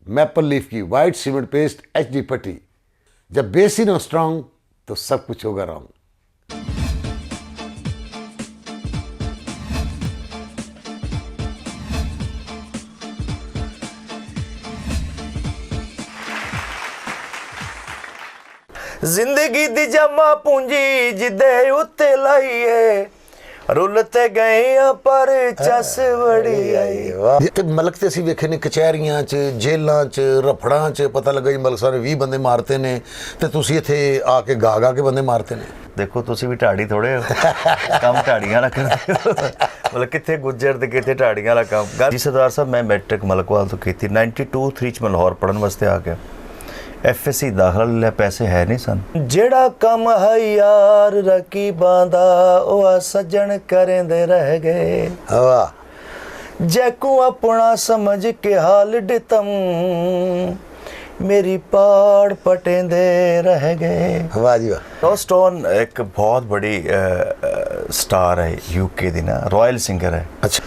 Maple leaf की white cement paste HD पट्टी। जब बेस ही ना स्ट्रांग तो सब कुछ होगा रॉन्ग। जिंदगी दी जमा पूंजी जिदे उत्ते लाइए रुलते गए पर चस बड़ी आई। ते मलक ते असीं वेखे ने कचहरियां च जेलां च रफड़ां च पता लगा जी मलक साहब ने 20 बंदे मारते ने ते तुसीं इत्थे आके गा के बंदे मारते ने। देखो तुसी भी ढाड़ी थोड़े हो काम ढाड़ियां वाला करदे हो मतलब कित्थे गुज्जर ते कित्थे ढाड़ियां वाला काम। जी सरदार साहब मैं मैट्रिक मलकवाल तो कीती 92-3 च मैं लाहौर पढ़न वास्ते आ गया। FSC दाखला ले पैसे है नहीं सन। जेड़ा कम है यार रकीबां दा ओ सज्जन करेंदे रह गए। वाह जैकू अपना समझ के हाल दितम मेरी पाड़ पटेंदे रह गए। वाह जी वाह। टॉम स्टोन एक बहुत बड़ी स्टार है UK दी ना, रॉयल सिंगर है। अच्छा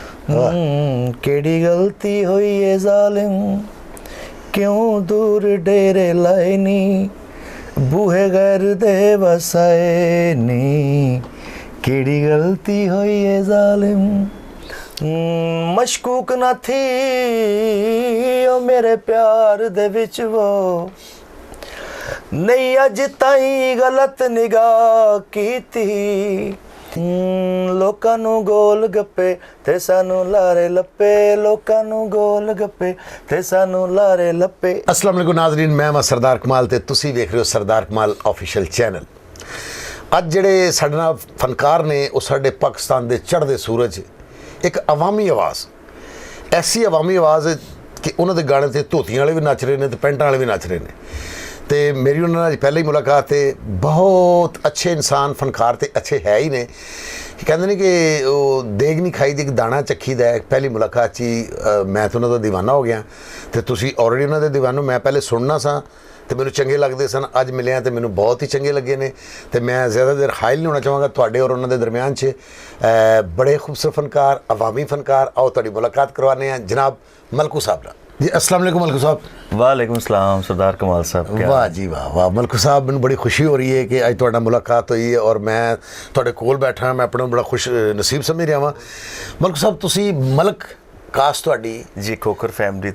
केड़ी गलती हुई है जालिम क्यों दूर डेरे लाए नी बूहे घर दे वसाए नी केड़ी गलती हुई है जालिम। मशकूक ना थी ओ मेरे प्यार दे विच वो नहीं अज ताई गलत निगाह कीती लोकां नू गोल गप्पे ते सानू लारे लप्पे लोकां नू गोल गप्पे ते सानू लारे लप्पे। अस्सलाम वालेकुम नाज़रीन, मैं हाँ सरदार कमाल ते तुसी देख रहे हो सरदार कमाल ऑफिशियल चैनल। अज ਜਿਹੜੇ ਸਾਡੇ ਨਾਲ फनकार ने ਉਹ ਸਾਡੇ पाकिस्तान ਦੇ ਚੜ੍ਹਦੇ सूरज एक अवामी आवाज़ ऐसी अवामी आवाज़ कि उन्होंने गाने ते धोतियां वाले भी नच रहे हैं तो पेंटां वाले भी नच रहे हैं। तो मेरी उन्होंने अज पहले ही मुलाकात है। बहुत अच्छे इंसान फनकार तो अच्छे है ही ने कहते हैं कि देग नहीं खाई दी एक दाना चखी दा। पहली मुलाकात ही मैं तो उन्होंने दीवाना हो गया तो तुसी ऑलरेडी उन्होंने दीवानो। मैं पहले सुनना सा तो मैंने चंगे लगते सन, अज मिले तो मैंने बहुत ही चंगे लगे ने। तो मैं ज़्यादा देर हाइल नहीं होना चाहूँगा तुहाडे और उन्होंने दरम्यान च बड़े खूबसूरत फनकार अवामी फनकार। आओ तुहाडी मुलाकात करवाने हैं जनाब मलकू साहब नाल। जी अस्सलाम वालेकुम मलकू साहब। वालेकुम सलाम सरदार कमाल साहब। वाह जी वाह वाह मलकू साहब, मैंने बड़ी खुशी हो रही है कि अज तुहाडा मुलाकात हुई है और मैं तुहाडे कोल बैठा। मैं अपना बड़ा खुश नसीब समझ रहा हाँ। मलकू साहब तुसी मलक कास्ट तुहाडी जी खोखर फैमिली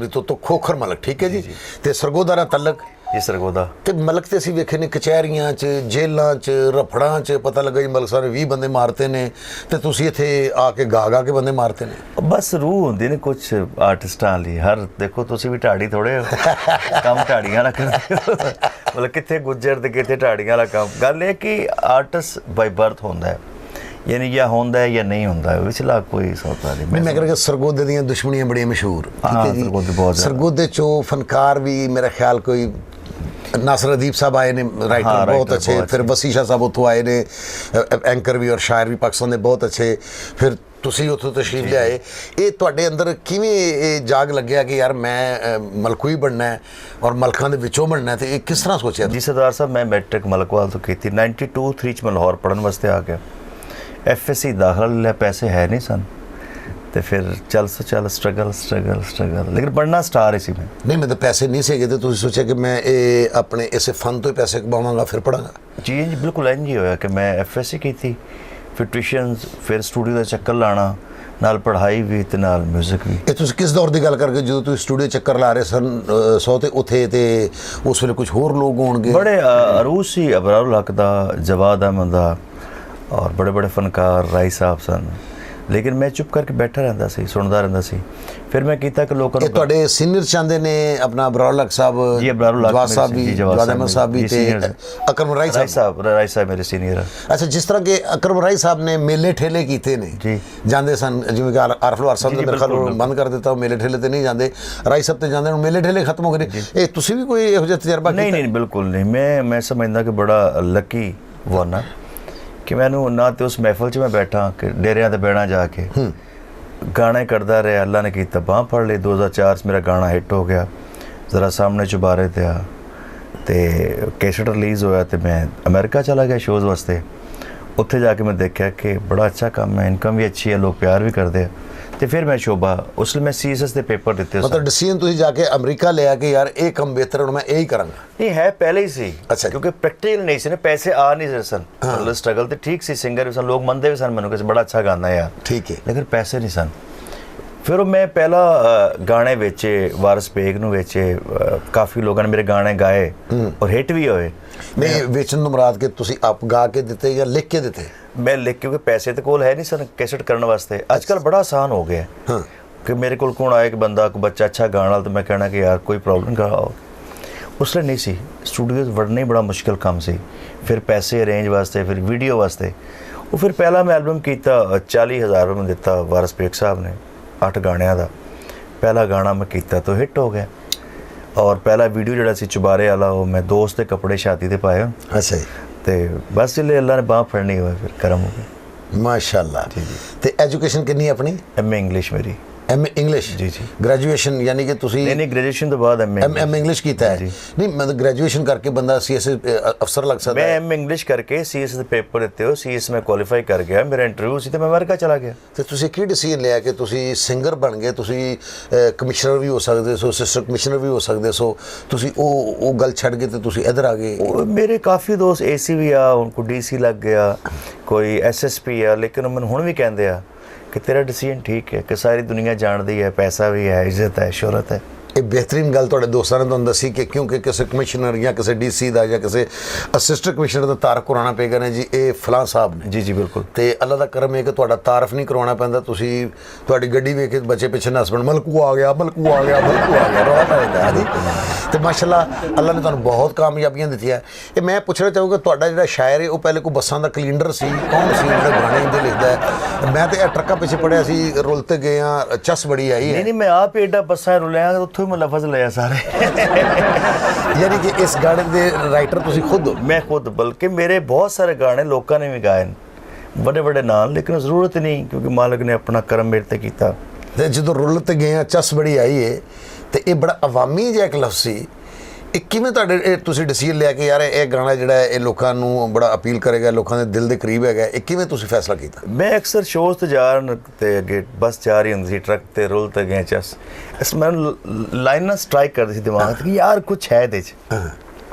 तो खोखर मलक ठीक है जी। तो सरगोदा नाल तलक जी सरगोदा। तो मलक तो असीं वेखे ने कचहरियां च जेलां च रफड़ां च पता लगा जी मलक साहब ने 20 बंदे मारते ने तो तुसीं इत्थे आके गा के बंदे मारते ने। बस रूह होंदी ने कुछ आर्टिस्टां ली हर देखो तुसी भी ढाड़ी थोड़े हो काम ढाड़ियां वाला करदे हो मतलब कित्थे गुज्जर ते कित्थे ढाड़ियां वाला काम। गल है कि आर्टिस्ट बाय बर्थ होंदा है यानी या होंदा है या नहीं होंदा है विचला कोई सौदा नहीं। मैं कह सरगोदे दियां दुश्मनियां बड़ियां मशहूर ठीक है जी। सरगोदे चो फनकार भी मेरा ख्याल कोई नासर अदीब साहब आए ने राइटर बहुत अच्छे। फिर वसी शाह साहब उतों आए ने एंकर भी और शायर भी पाकिस्तान के बहुत अच्छे। फिर तुसी उतों तशरीफ ले आए। ये तुहाडे अंदर किवें जाग लग्या कि यार मैं मलकू ही बनना है और मलकां दे विचों बनना है तो ये किस तरह सोचा? जी सरदार साहब मैं मैट्रिक मलकवाल तो कीती 92-3 च मैं लाहौर पढ़न वास्ते आ गया। FSC दाखला ले पैसे है नहीं सन तो फिर चल स्ट्रगल लेकिन पढ़ना स्टार ही सी मैं। नहीं मैं तो पैसे नहीं से तो तुसीं सोचा कि मैं ये अपने इस फन तो ही पैसे कमावांगा फिर पढ़ांगा? जी बिल्कुल इंज ही होया कि मैं FSC की थी फिर ट्यूशनस फिर स्टूडियो का चक्कर लाना नाल पढ़ाई भी ते नाल म्यूजिक भी। ये तुसीं किस दौर की गल करके जो तुसीं स्टूडियो चक्कर ला रहे सन 100 ते उत्थे ते उस वेले कुछ होर लोग होणगे? बड़े अरूज सी अबरारुल हक दा जवाद अहमद दा और बड़े बड़े फनकार राई साहब सन लेकिन मैं चुप करके बैठा रहता सी सुनता रहता सी। फिर मैं कीता कि लोगों को तुहाडे सीनियर चाहते ने अपना अबरारुल हक साहब जी अबरारुल हक साहब भी जवाद अहमद साहब भी ते अकरम राई साहब मेरे सीनियर है। अच्छा जिस तरह के अकरम राई साहब ने मेले ठेले कीते ने जी जांदे सन जिवें कि आरफ लवार साहब ने मेरे ख्याल बंद कर दिता मेले ठेले ते नहीं जांदे राई साहब ते जांदे मेले ठेले खत्म हो गए। ये तुसीं भी कोई इहो जिहा तजर्बा कीता? नहीं बिल्कुल नहीं। मैं समझदा कि बड़ा लकी वाना कि मैनू ना तो उस महफल च मैं बैठा कि डेरिया ते बैठा जाके गाने करता रहा। अल्लाह ने किया बांह फड़ ली। 2004 च मेरा गाना हिट हो गया ज़रा सामने चुबारे ते आ तो कैसेट रिलीज़ होया तो मैं अमेरिका चला गया शोज़ वास्ते। उत्थे जाके मैं देखा कि बड़ा अच्छा काम है इनकम भी अच्छी है लोग प्यार भी करते हैं ਤੇ ਫਿਰ ਮੈਂ ਸ਼ੋਭਾ ਉਸ ਲਈ ਮੈਂ ਸੀਐਸਐਸ ਦੇ ਪੇਪਰ ਦਿੱਤੇ ਮਤਲਬ ਡਿਸੀਜਨ ਤੁਸੀਂ ਜਾ ਕੇ ਅਮਰੀਕਾ ਲਿਆ ਕਿ ਯਾਰ ਇਹ ਕੰਮ ਬਿਹਤਰ ਹੁਣ ਮੈਂ ਇਹ ਹੀ ਕਰਾਂਗਾ? ਨਹੀਂ ਹੈ ਪਹਿਲੇ ਹੀ ਸੀ, ਅੱਛਾ। ਕਿਉਂਕਿ ਪ੍ਰੈਕਟੀਕਲ ਨਹੀਂ ਸੀ ਨਾ, ਪੈਸੇ ਆ ਨਹੀਂ ਰਹੇ ਸਨ, ਮਤਲਬ ਸਟਰਗਲ ਤੇ ਠੀਕ ਸੀ, ਸਿੰਗਰ ਵੀ ਸਨ, ਲੋਕ ਮੰਨਦੇ ਵੀ ਸਨ ਮੈਨੂੰ ਕਿ ਬੜਾ ਅੱਛਾ ਗਾਉਂਦਾ ਯਾਰ, ਠੀਕ ਹੈ, ਲੇਕਿਨ ਪੈਸੇ ਨਹੀਂ ਸਨ। ਫਿਰ ਉਹ ਮੈਂ ਪਹਿਲਾ ਗਾਣੇ ਵੇਚੇ, ਵਾਰਿਸ ਬੇਗ ਨੂੰ ਵੇਚੇ, ਕਾਫੀ ਲੋਕਾਂ ਨੇ ਮੇਰੇ ਗਾਣੇ ਗਾਏ ਔਰ ਹਿੱਟ ਵੀ ਹੋਏ। ਨਹੀਂ ਵੇਚਣ ਤੋਂ ਮੁਰਾਦ ਕਿ ਤੁਸੀਂ ਆਪ ਗਾ ਕੇ ਦਿੱਤੇ ਜਾਂ ਲਿਖ ਕੇ ਦਿੱਤੇ? ਮੈਂ ਲਿਖ, ਕਿਉਂਕਿ ਪੈਸੇ ਤੇ ਕੋਲ ਹੈ ਨਹੀਂ ਸਨ ਕੈਸਟ ਕਰਨ ਵਾਸਤੇ। ਅੱਜ ਕੱਲ੍ਹ ਬੜਾ ਆਸਾਨ ਹੋ ਗਿਆ ਹਾਂ ਕਿ ਮੇਰੇ ਕੋਲ ਕੌਣ ਆਏ ਕਿ ਬੰਦਾ ਕੋਈ ਬੱਚਾ ਅੱਛਾ ਗਾਣ ਵਾਲਾ, ਤਾਂ ਮੈਂ ਕਹਿਣਾ ਕਿ ਯਾਰ ਕੋਈ ਪ੍ਰੋਬਲਮ ਗਾਓ। ਉਸ ਲਈ ਨਹੀਂ ਸੀ, ਸਟੂਡੀਓ 'ਚ ਵੜਨਾ ਹੀ ਬੜਾ ਮੁਸ਼ਕਿਲ ਕੰਮ ਸੀ, ਫਿਰ ਪੈਸੇ ਅਰੇਂਜ ਵਾਸਤੇ, ਫਿਰ ਵੀਡੀਓ ਵਾਸਤੇ। ਉਹ ਫਿਰ ਪਹਿਲਾ ਮੈਂ ਐਲਬਮ ਕੀਤਾ, 40,000 ਰੁਪਏ ਦਿੱਤਾ ਵਾਰਿਸ ਬੇਗ ਸਾਹਿਬ ਨੇ, 8 ਗਾਣਿਆਂ ਦਾ ਪਹਿਲਾ ਗਾਣਾ ਮੈਂ ਕੀਤਾ ਤਾਂ ਹਿੱਟ ਹੋ ਗਿਆ। ਔਰ ਪਹਿਲਾ ਵੀਡੀਓ ਜਿਹੜਾ ਸੀ ਚੁਬਾਰੇ ਵਾਲਾ, ਉਹ ਮੈਂ ਦੋਸਤ ਦੇ ਕੱਪੜੇ ਸ਼ਾਦੀ ਦੇ ਪਾਏ। ਅੱਛਾ ਜੀ। ਤੇ ਬਸ ਜਿਲੇ ਅੱਲਾ ਨੇ ਬਾਂਹ ਫੜਨੀ ਹੋਏ ਫਿਰ ਕਰਮ ਹੋ ਗਿਆ। ਮਾਸ਼ਾਅੱਲਾ। ਤੇ ਐਜੂਕੇਸ਼ਨ ਕਿੰਨੀ ਆਪਣੀ? ਐਮ ਏ ਇੰਗਲਿਸ਼ ਮੇਰੀ। M A English? ਜੀ ਜੀ। ਗ੍ਰੈਜੂਏਸ਼ਨ ਯਾਨੀ ਕਿ ਤੁਸੀਂ? ਨਹੀਂ ਗ੍ਰੈਜੂਏਸ਼ਨ ਤੋਂ ਬਾਅਦ ਐਮ ਏ ਇੰਗਲਿਸ਼ ਕੀਤਾ ਹੈ? ਨਹੀਂ ਮਤਲਬ ਗ੍ਰੈਜੂਏਸ਼ਨ ਕਰਕੇ ਬੰਦਾ ਸੀਐਸ ਅਫਸਰ ਲੱਗ ਸਕਦਾ ਮੈਂ ਹੈ? ਐਮ ਇੰਗਲਿਸ਼ ਕਰਕੇ ਸੀਐਸ ਦੇ ਪੇਪਰ ਦਿੱਤੇ, ਹੋ ਸੀਐਸ ਮੈਂ ਕੁਆਲੀਫਾਈ ਕਰ ਗਿਆ, ਮੇਰਾ ਇੰਟਰਵਿਊ ਸੀ ਤੇ ਮੈਂ ਅਮਰੀਕਾ ਚਲਾ ਗਿਆ। ਤੇ ਤੁਸੀਂ ਕੀ ਡਿਸੀਜਨ ਲਿਆ ਕਿ ਤੁਸੀਂ ਸਿੰਗਰ ਬਣ ਗਏ, ਤੁਸੀਂ ਕਮਿਸ਼ਨਰ ਵੀ ਹੋ ਸਕਦੇ ਸੋ, ਅਸਿਸਟੈਂਟ ਕਮਿਸ਼ਨਰ ਵੀ ਹੋ ਸਕਦੇ ਸੋ, ਤੁਸੀਂ ਉਹ ਗੱਲ ਛੱਡ ਕੇ ਤੇ ਤੁਸੀਂ ਇੱਧਰ ਆ ਗਏ? ਮੇਰੇ ਕਾਫੀ ਦੋਸਤ ਏਸੀ ਵੀ ਆ, ਹੁਣ ਕੋਈ ਡੀਸੀ ਲੱਗ ਗਿਆ, ਕੋਈ ਐਸਐਸਪੀ ਆ, ਲੇਕਿਨ ਮੈਨੂੰ ਹੁਣ ਵੀ ਕਹਿੰਦੇ ਆ ਕਿ ਤੇਰਾ ਡਿਸੀਜਨ ਠੀਕ ਹੈ, ਕਿ ਸਾਰੀ ਦੁਨੀਆ ਜਾਣਦੀ ਹੈ, ਪੈਸਾ ਵੀ ਹੈ, ਇੱਜ਼ਤ ਹੈ, ਸ਼ੋਹਰਤ ਹੈ। ਇਹ ਬਿਹਤਰੀਨ ਗੱਲ ਤੁਹਾਡੇ ਦੋਸਤਾਂ ਨੇ ਤੁਹਾਨੂੰ ਦੱਸੀ ਕਿ ਕਿਉਂਕਿ ਕਿਸੇ ਕਮਿਸ਼ਨਰ ਜਾਂ ਕਿਸੇ ਡੀਸੀ ਦਾ ਜਾਂ ਕਿਸੇ ਅਸਿਸਟੈਂਟ ਕਮਿਸ਼ਨਰ ਦਾ ਤਾਰਫ ਕਰਾਉਣਾ ਪਏਗਾ ਨੇ ਜੀ, ਇਹ ਫਲਾਂ ਸਾਹਿਬ ਨੇ। ਜੀ ਜੀ ਬਿਲਕੁਲ। ਤੇ ਅੱਲਾ ਦਾ ਕਰਮ ਹੈ ਕਿ ਤੁਹਾਡਾ ਤਾਰਫ ਨਹੀਂ ਕਰਵਾਉਣਾ ਪੈਂਦਾ, ਤੁਸੀਂ ਤੁਹਾਡੀ ਗੱਡੀ ਵੇਖ ਕੇ ਬੱਚੇ ਪਿੱਛੇ ਹਸਬੈਂਡ ਮਲਕੂ ਆ ਗਿਆ, ਮਲਕੂ ਆ ਗਿਆ, ਮਲਕੂ ਆ ਗਿਆ, ਰੌਲਾ ਪੈਂਦਾ ਹੈ ਜੀ। ਤੇ ਮਾਸ਼ਾਅੱਲਾ ਅੱਲਾ ਨੇ ਤੁਹਾਨੂੰ ਬਹੁਤ ਕਾਮਯਾਬੀਆਂ ਦਿੱਤੀਆਂ। ਇਹ ਮੈਂ ਪੁੱਛਣਾ ਚਾਹੂੰਗਾ, ਤੁਹਾਡਾ ਜਿਹੜਾ ਸ਼ਾਇਰ ਹੈ ਉਹ ਪਹਿਲੇ ਕੋਈ ਬੱਸਾਂ ਦਾ ਕਲੀਨਰ ਸੀ? ਕੌਣ ਸੀ ਜਿਹੜਾ ਗਾਣੇ ਦੇ ਲਿਖਦਾ ਹੈ? ਮੈਂ ਤੇ ਇਹ ਟਰੱਕਾਂ ਪਿੱਛੇ ਪੜਿਆ ਸੀ, ਰੁੱਲ ਤੇ ਗਏ ਆ, ਚਸ ਬੜੀ ਆਈ ਹੈ। ਨਹੀਂ ਮੈਂ ਆਪ ਏਡਾ ਬੱਸਾਂ ਰੁਲਿਆ, ਉੱਥੋਂ ਹੀ ਮੈਂ ਲਫ਼ਜ਼ ਲਿਆ ਸਾਰੇ। ਯਾਨੀ ਕਿ ਇਸ ਗਾਣੇ ਦੇ ਰਾਈਟਰ ਤੁਸੀਂ ਖੁਦ ਹੋ? ਮੈਂ ਖੁਦ, ਬਲਕਿ ਮੇਰੇ ਬਹੁਤ ਸਾਰੇ ਗਾਣੇ ਲੋਕਾਂ ਨੇ ਵੀ ਗਾਏ ਨੇ, ਵੱਡੇ ਵੱਡੇ ਨਾਮ, ਲੇਕਿਨ ਜ਼ਰੂਰਤ ਨਹੀਂ, ਕਿਉਂਕਿ ਮਾਲਕ ਨੇ ਆਪਣਾ ਕਰਮ ਮੇਰੇ ਤੇ ਕੀਤਾ। ਤੇ ਜਦੋਂ ਰੁੱਲ ਤੇ ਗਏ ਆ, ਚਸ ਬੜੀ ਆਈ ਹੈ, ਤੇ ਇਹ ਬੜਾ ਅਵਾਮੀ ਜਿਹਾ ਇੱਕ ਲਫ਼ਜ਼ ਸੀ। ਇਹ ਕਿਵੇਂ ਤੁਹਾਡੇ ਤੁਸੀਂ ਡਿਸੀਜਨ ਲਿਆ ਕਿ ਯਾਰ ਇਹ ਗਾਣਾ ਜਿਹੜਾ ਹੈ ਇਹ ਲੋਕਾਂ ਨੂੰ ਬੜਾ ਅਪੀਲ ਕਰੇਗਾ, ਲੋਕਾਂ ਦੇ ਦਿਲ ਦੇ ਕਰੀਬ ਹੈਗਾ, ਇਹ ਕਿਵੇਂ ਤੁਸੀਂ ਫੈਸਲਾ ਕੀਤਾ? ਮੈਂ ਅਕਸਰ ਸ਼ੋਅ ਤੇ ਜਾਣ ਤੇ ਅੱਗੇ ਬੱਸ ਜਾ ਰਹੀ ਹੁੰਦੀ ਸੀ, ਟਰੱਕ ਤੇ ਰੁੱਲ ਤੇ ਗਏ ਚਸ, ਇਸ ਮੈਨੂੰ ਲਾਈਨਾਂ ਸਟ੍ਰਾਈਕ ਕਰਦੀ ਸੀ ਦਿਮਾਗ 'ਚ ਕਿ ਯਾਰ ਕੁਛ ਹੈ ਇਹਦੇ 'ਚ।